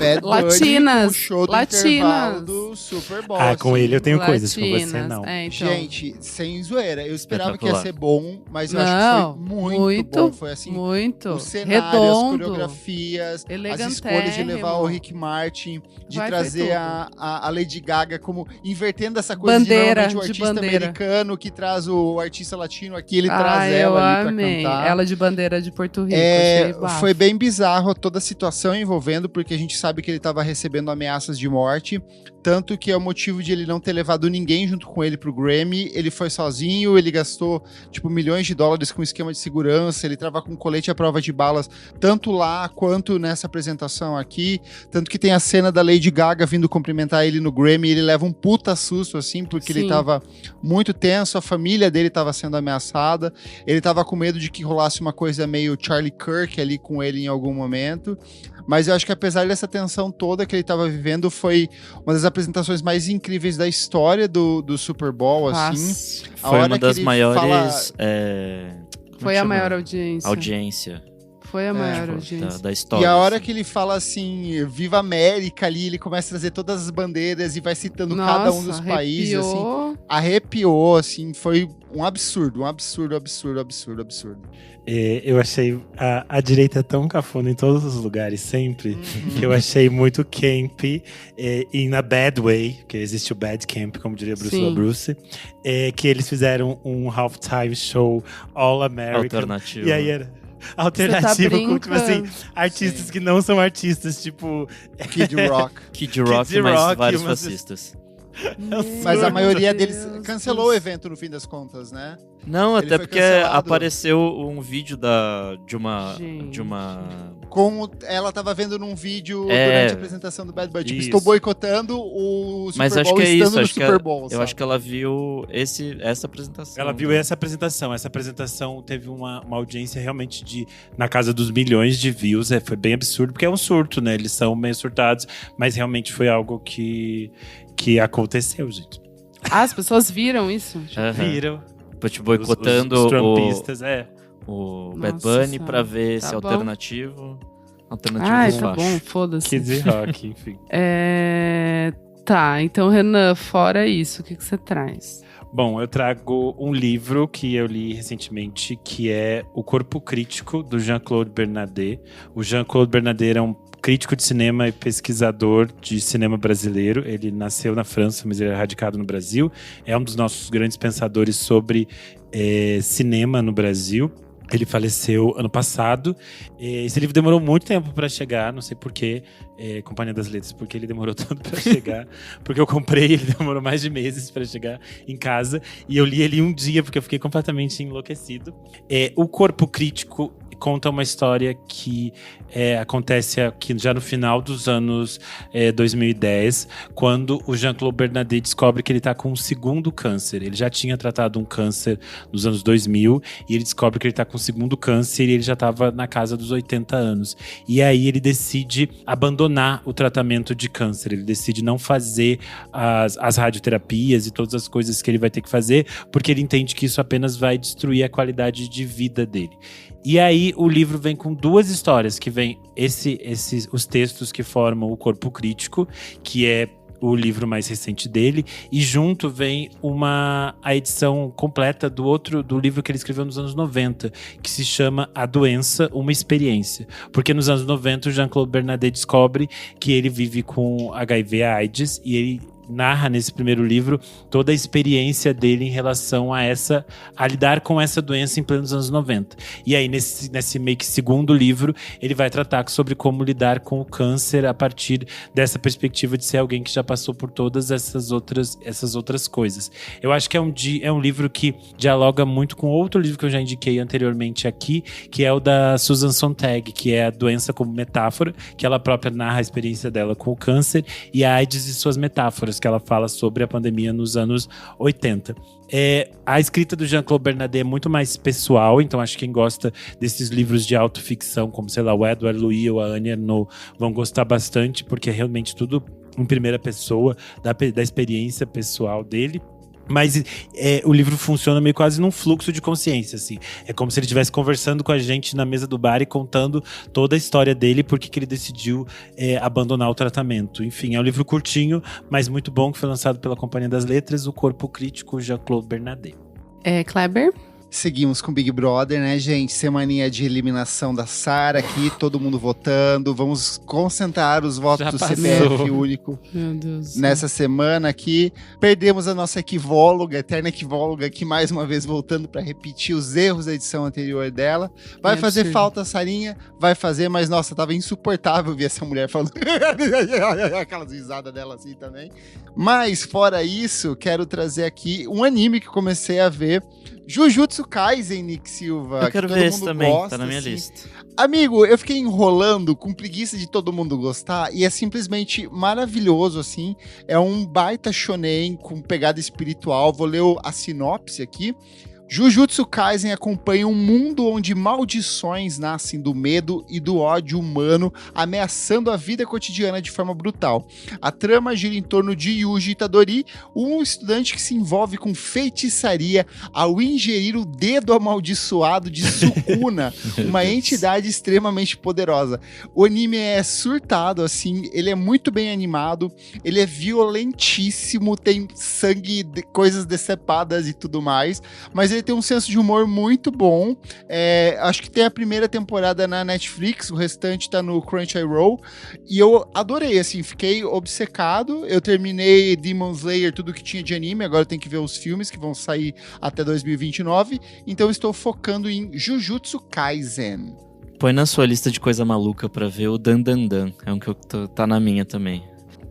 Bad Bunny, Latinas, o show do latinas. intervalo do Super Bowl. Ah, com assim. ele eu tenho coisas, com você Latinas. não. É, então. Gente, sem zoeira, eu esperava que ia Espetacular. ser bom, mas eu acho Não, que foi muito bom. Foi assim, muito. os cenários, as Redondo. coreografias, as Elegantérrimo. escolhas de levar o Rick Martin, de Vai trazer ter a Lady Gaga como invertendo essa coisa Bandeira, de normalmente o de artista bandeira. americano que traz o artista latino aqui, ele traz ela eu ali pra amei. cantar. Ela de bandeira de Porto Rico. achei bafo. Foi bem bizarro toda a situação envolvendo, porque a gente sabe que ele estava recebendo ameaças de morte. tanto que é o motivo de ele não ter levado ninguém junto com ele pro Grammy. Ele foi sozinho, ele gastou tipo milhões de dólares com esquema de segurança, ele tava com colete à prova de balas, tanto lá quanto nessa apresentação aqui, tanto que tem a cena da Lady Gaga vindo cumprimentar ele no Grammy, e ele leva um puta susto, assim, porque ele tava muito tenso, a família dele tava sendo ameaçada, ele tava com medo de que rolasse uma coisa meio Charlie Kirk ali com ele em algum momento. Mas eu acho que apesar dessa tensão toda que ele estava vivendo, foi uma das apresentações mais incríveis da história do Super Bowl, assim. Foi uma das maiores... Foi a maior audiência. Foi a maior audiência. Da história. E a hora que ele fala assim, Viva América ali, ele começa a trazer todas as bandeiras e vai citando cada um dos países, assim. Arrepiou, assim, foi um absurdo. Eu achei a direita tão cafona em todos os lugares, sempre, que eu achei muito camp, in a bad way, que existe o bad camp, como diria Bruce, que eles fizeram um halftime show All American. Alternativo. E aí era alternativo com, tipo assim, artistas que não são artistas, tipo... Kid Rock. Kid Rock, mas vários fascistas. Mas a maioria deles cancelou o evento no fim das contas, né? Não, até porque apareceu um vídeo de uma... Ela tava vendo num vídeo durante a apresentação do Bad Bunny. Tipo, estou boicotando o Super Mas Bowl acho que é estando isso, no Super Bowl. Eu acho que ela viu essa apresentação. Ela viu essa apresentação. Essa apresentação teve uma audiência realmente na casa dos milhões de views. Foi bem absurdo, porque é um surto, né? Eles são meio surtados, mas realmente foi algo que aconteceu, gente. As pessoas viram isso? Viram. Tipo, boicotando os trumpistas, o Bad Bunny pra ver esse alternativo. Alternativo tá bom, foda-se. Kid Rock, enfim. Tá, então, Renan, fora isso, o que você traz? Bom, eu trago um livro que eu li recentemente, que é O Corpo Crítico, do Jean-Claude Bernardet. O Jean-Claude Bernardet é um crítico de cinema e pesquisador de cinema brasileiro. Ele nasceu na França, mas ele é radicado no Brasil. É um dos nossos grandes pensadores sobre cinema no Brasil. Ele faleceu ano passado. Esse livro demorou muito tempo para chegar, não sei porquê, Companhia das Letras, porque ele demorou tanto para chegar. Porque eu comprei, ele demorou mais de meses para chegar em casa. E eu li ele um dia, porque eu fiquei completamente enlouquecido. O Corpo Crítico conta uma história que acontece aqui já no final dos anos 2010, quando o Jean-Claude Bernardet descobre que ele está com um segundo câncer. Ele já tinha tratado um câncer nos anos 2000 e ele descobre que ele está com um segundo câncer e ele já estava na casa dos 80 anos. E aí ele decide abandonar o tratamento de câncer. Ele decide não fazer as radioterapias e todas as coisas que ele vai ter que fazer, porque ele entende que isso apenas vai destruir a qualidade de vida dele. E aí o livro vem com duas histórias, que vem os textos que formam O Corpo Crítico, que é o livro mais recente dele, e junto vem a edição completa do livro que ele escreveu nos anos 90, que se chama A Doença, Uma Experiência. Porque nos anos 90 o Jean-Claude Bernardet descobre que ele vive com HIV/AIDS e ele narra nesse primeiro livro toda a experiência dele em relação a lidar com essa doença em plenos anos 90. E aí, nesse meio que segundo livro, ele vai tratar sobre como lidar com o câncer a partir dessa perspectiva de ser alguém que já passou por todas essas outras coisas. Eu acho que é um livro que dialoga muito com outro livro que eu já indiquei anteriormente aqui, que é o da Susan Sontag, que é A Doença como Metáfora, que ela própria narra a experiência dela com o câncer e a AIDS e suas metáforas, que ela fala sobre a pandemia nos anos 80. A escrita do Jean-Claude Bernardet é muito mais pessoal, então acho que quem gosta desses livros de autoficção, como, sei lá, o Edward Louis ou a Annie Ernaux, vão gostar bastante, porque é realmente tudo em primeira pessoa, da experiência pessoal dele. Mas o livro funciona meio quase num fluxo de consciência, assim. É como se ele estivesse conversando com a gente na mesa do bar e contando toda a história dele, porque que ele decidiu abandonar o tratamento. Enfim, é um livro curtinho, mas muito bom, que foi lançado pela Companhia das Letras, O Corpo Crítico, Jean-Claude Bernardet. Kleber? Seguimos com Big Brother, né, gente? Semaninha de eliminação da Sarah aqui, todo mundo votando. Vamos concentrar os votos do CPF único nessa semana aqui. Perdemos a nossa equivóloga, eterna equivóloga, aqui mais uma vez voltando para repetir os erros da edição anterior dela. Vai fazer falta, Sarinha? Vai fazer, mas nossa, tava insuportável ver essa mulher falando aquelas risadas dela assim também. Mas, fora isso, quero trazer aqui um anime que comecei a ver, Jujutsu Kaisen, Nick Silva. Eu quero ver esse também, gosta, tá na minha lista. Amigo, eu fiquei enrolando com preguiça de todo mundo gostar e é simplesmente maravilhoso, assim. É um baita shonen com pegada espiritual. Vou ler a sinopse aqui. Jujutsu Kaisen acompanha um mundo onde maldições nascem do medo e do ódio humano, ameaçando a vida cotidiana de forma brutal. A trama gira em torno de Yuji Itadori, um estudante que se envolve com feitiçaria ao ingerir o dedo amaldiçoado de Sukuna, uma entidade extremamente poderosa. O anime é surtado, assim, ele é muito bem animado, ele é violentíssimo, tem sangue, coisas decepadas e tudo mais, mas ele tem um senso de humor muito bom. Acho que tem a primeira temporada na Netflix, o restante tá no Crunchyroll, e eu adorei, assim, fiquei obcecado. Eu terminei Demon Slayer, tudo que tinha de anime, agora tem que ver os filmes que vão sair até 2029, então estou focando em Jujutsu Kaisen. Põe na sua lista de coisa maluca pra ver o Dan Dan Dan, é um que tá na minha também.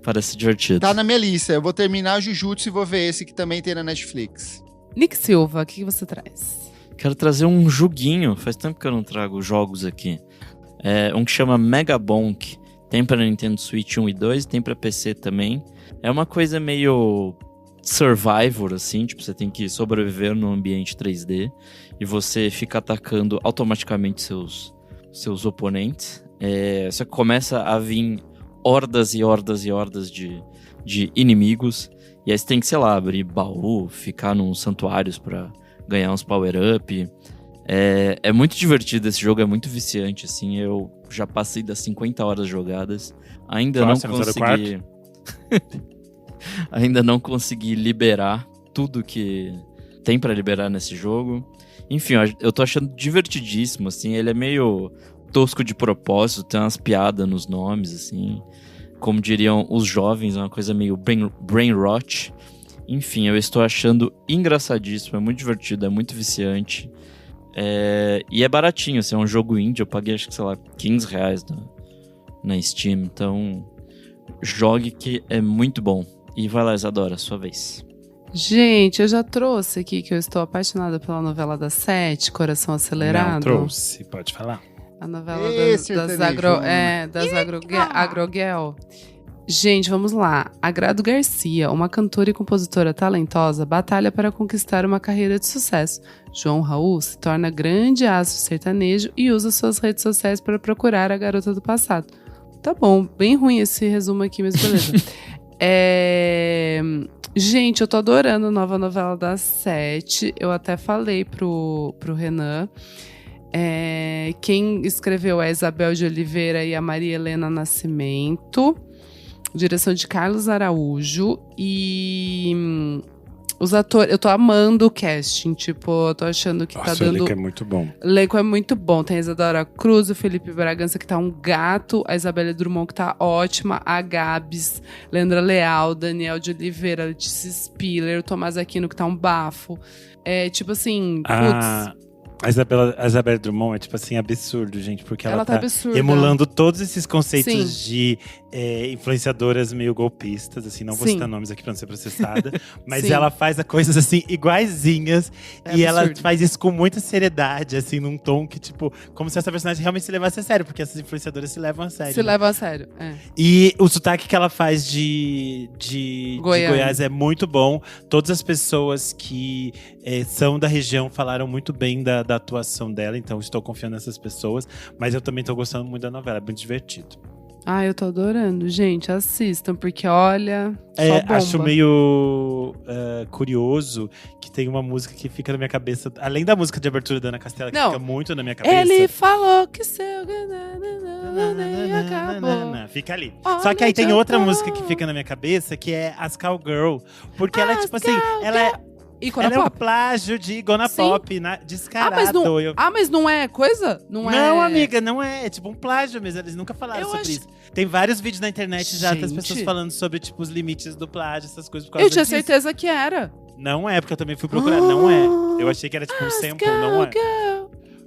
Parece divertido. Tá na minha lista, eu vou terminar Jujutsu e vou ver esse que também tem na Netflix. Nick Silva, o que você traz? Quero trazer um joguinho. Faz tempo que eu não trago jogos aqui. Um que chama Mega Bonk. Tem pra Nintendo Switch 1 e 2, tem pra PC também. É uma coisa meio Survivor, assim. Tipo, você tem que sobreviver num ambiente 3D. E você fica atacando automaticamente seus oponentes. Só que começa a vir hordas e hordas e hordas de inimigos. E aí você tem que, sei lá, abrir baú, ficar nos santuários pra ganhar uns power-up. É muito divertido esse jogo, é muito viciante, assim. Eu já passei das 50 horas jogadas. Ainda não consegui... Ainda não consegui liberar tudo que tem pra liberar nesse jogo. Enfim, eu tô achando divertidíssimo, assim. Ele é meio tosco de propósito, tem umas piadas nos nomes, assim. Como diriam os jovens, é uma coisa meio brain rot. Enfim, eu estou achando engraçadíssimo, é muito divertido, é muito viciante. E é baratinho, assim, é um jogo indie, eu paguei acho que, sei lá, R$15 na Steam. Então, jogue que é muito bom. E vai lá, Isadora, sua vez. Gente, eu já trouxe aqui que eu estou apaixonada pela novela das 7, Coração Acelerado. Não trouxe, pode falar. A novela das Agrogel. Gente, vamos lá. Agrado Garcia, uma cantora e compositora talentosa, batalha para conquistar uma carreira de sucesso. João Raul se torna grande astro sertanejo e usa suas redes sociais para procurar a garota do passado. Tá bom, bem ruim esse resumo aqui, mas beleza. Gente, eu tô adorando a nova novela das 7. Eu até falei pro Renan. Quem escreveu é a Isabel de Oliveira e a Maria Helena Nascimento. Direção de Carlos Araújo. E os atores... Eu tô amando o casting. Tipo, eu tô achando que tá dando... O elenco é muito bom. O elenco é muito bom. Tem a Isadora Cruz, o Felipe Bragança, que tá um gato. A Isabela Drummond, que tá ótima. A Gabs, Leandra Leal, Daniel de Oliveira, Letícia Spiller, o Tomás Aquino, que tá um bafo. Tipo assim, putz... A Isabela Drummond é, tipo assim, absurdo, gente. Porque ela tá absurda. Emulando todos esses conceitos Sim. de influenciadoras meio golpistas, assim. Não vou citar nomes aqui pra não ser processada. Mas Sim. ela faz coisas, assim, iguaizinhas. E ela absurdo. faz isso com muita seriedade, assim. Num tom que, tipo… Como se essa personagem realmente se levasse a sério. Porque essas influenciadoras se levam a sério. Se levam a sério, E o sotaque que ela faz de Goiás é muito bom. Todas as pessoas que são da região falaram muito bem da atuação dela. Então estou confiando nessas pessoas. Mas eu também estou gostando muito da novela. É muito divertido. Eu tô adorando. Gente, assistam, porque olha, só bomba. Acho meio curioso que tem uma música que fica na minha cabeça. Além da música de abertura da Ana Castela, que fica muito na minha cabeça. Ele falou que seu... acabou. Fica ali. Só que aí tem outra música que fica na minha cabeça, que é As Cowgirl. Porque ela é tipo assim, ela é Icona Ela é um Pop. plágio de Igona Pop, descarado. Mas não é coisa? Não, amiga, não é. É tipo um plágio mesmo. Eles nunca falaram sobre isso. Tem vários vídeos na internet já das pessoas falando sobre, tipo, os limites do plágio, essas coisas. Por causa eu tinha disso. certeza que era. Não é, porque eu também fui procurar. Não é. Eu achei que era tipo um sample, não é.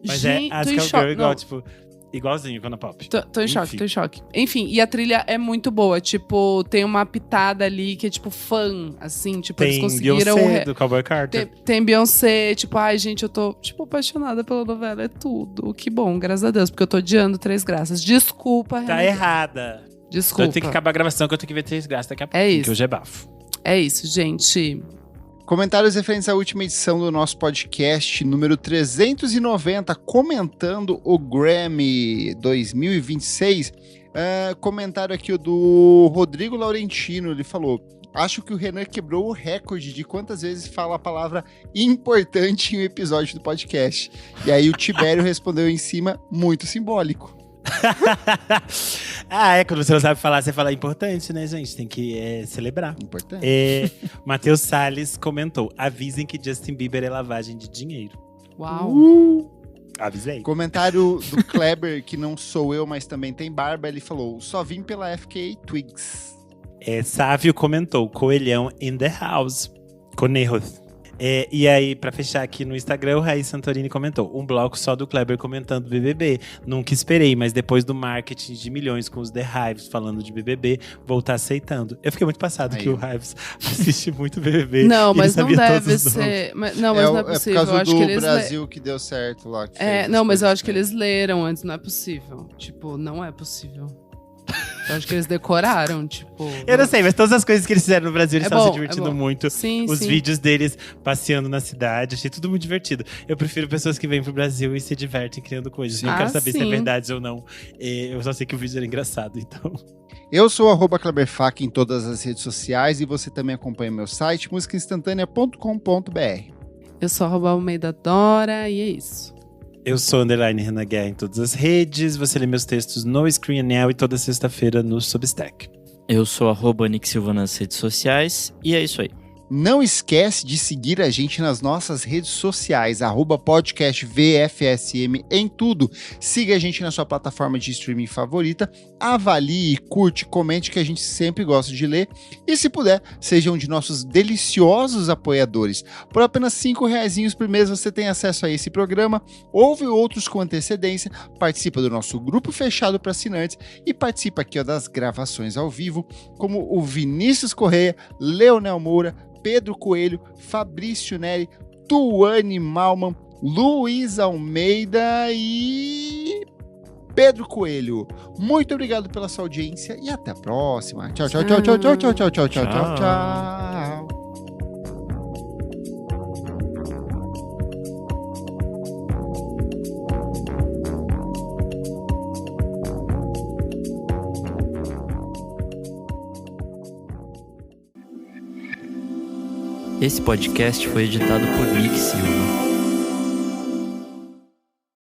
Mas Gente, é Ask a Girl igual, tipo, igualzinho Icona Pop. Tô em choque. Enfim, e a trilha é muito boa. Tipo, tem uma pitada ali que é tipo fã, assim. Tipo, eles conseguiram… Beyoncé, do Cowboy Carter. Tem Beyoncé, tipo, ai, gente, eu tô, tipo, apaixonada pela novela. É tudo. Que bom, graças a Deus. Porque eu tô odiando Três Graças. Desculpa, Tá errada. Desculpa. Eu tenho que acabar a gravação que eu tenho que ver Três Graças daqui a pouco. É isso. Que hoje é bafo. É isso, gente. Comentários referentes à última edição do nosso podcast, número 390, comentando o Grammy 2026. Comentário aqui do Rodrigo Laurentino, ele falou: acho que o Renan quebrou o recorde de quantas vezes fala a palavra importante em um episódio do podcast. E aí o Tibério respondeu em cima, muito simbólico. Quando você não sabe falar, você fala importante, né, gente? Tem que celebrar. Importante. Matheus Salles comentou: avisem que Justin Bieber é lavagem de dinheiro. Uau! Avisei. Comentário do Kleber, que não sou eu, mas também tem barba, ele falou: só vim pela FKA Twigs. Sávio comentou: coelhão in the house. Conejos. E aí, pra fechar aqui no Instagram, o Raiz Santorini comentou: um bloco só do Kleber comentando BBB. Nunca esperei, mas depois do marketing de milhões com os The Hives falando de BBB, vou estar aceitando. Eu fiquei muito passado que o Hives assiste muito BBB. Não, mas não deve ser. Não é possível. É por causa eu acho do que eles Brasil que deu certo lá. Mas eu acho que eles leram antes, não é possível. Tipo, não é possível. Eu acho que eles decoraram, tipo… Eu não sei, mas todas as coisas que eles fizeram no Brasil, eles estavam se divertindo muito. Sim, Os vídeos deles passeando na cidade, achei tudo muito divertido. Eu prefiro pessoas que vêm pro Brasil e se divertem criando coisas. Não quero saber se é verdade ou não. Eu só sei que o vídeo era engraçado, então… Eu sou @KleberFac em todas as redes sociais e você também acompanha meu site, musicainstantanea.com.br. Eu sou @Almeida Dora e é isso. Eu sou _Renan Guerra em todas as redes. Você lê meus textos no Screen Anel e toda sexta-feira no Substack. Eu sou @Nick Silva nas redes sociais e é isso aí. Não esquece de seguir a gente nas nossas redes sociais, @podcastvfsm em tudo. Siga a gente na sua plataforma de streaming favorita, avalie, curte, comente, que a gente sempre gosta de ler. E se puder, seja um de nossos deliciosos apoiadores. Por apenas R$5 por mês você tem acesso a esse programa, ouve outros com antecedência, participa do nosso grupo fechado para assinantes e participa aqui das gravações ao vivo, como o Vinícius Correia, Leonel Moura, Pedro Coelho, Fabrício Neri, Tuane Malman, Luiz Almeida e Pedro Coelho. Muito obrigado pela sua audiência e até a próxima. Tchau, tchau, tchau, tchau, tchau, tchau, tchau, tchau, tchau, tchau, tchau. Esse podcast foi editado por Nick Silva.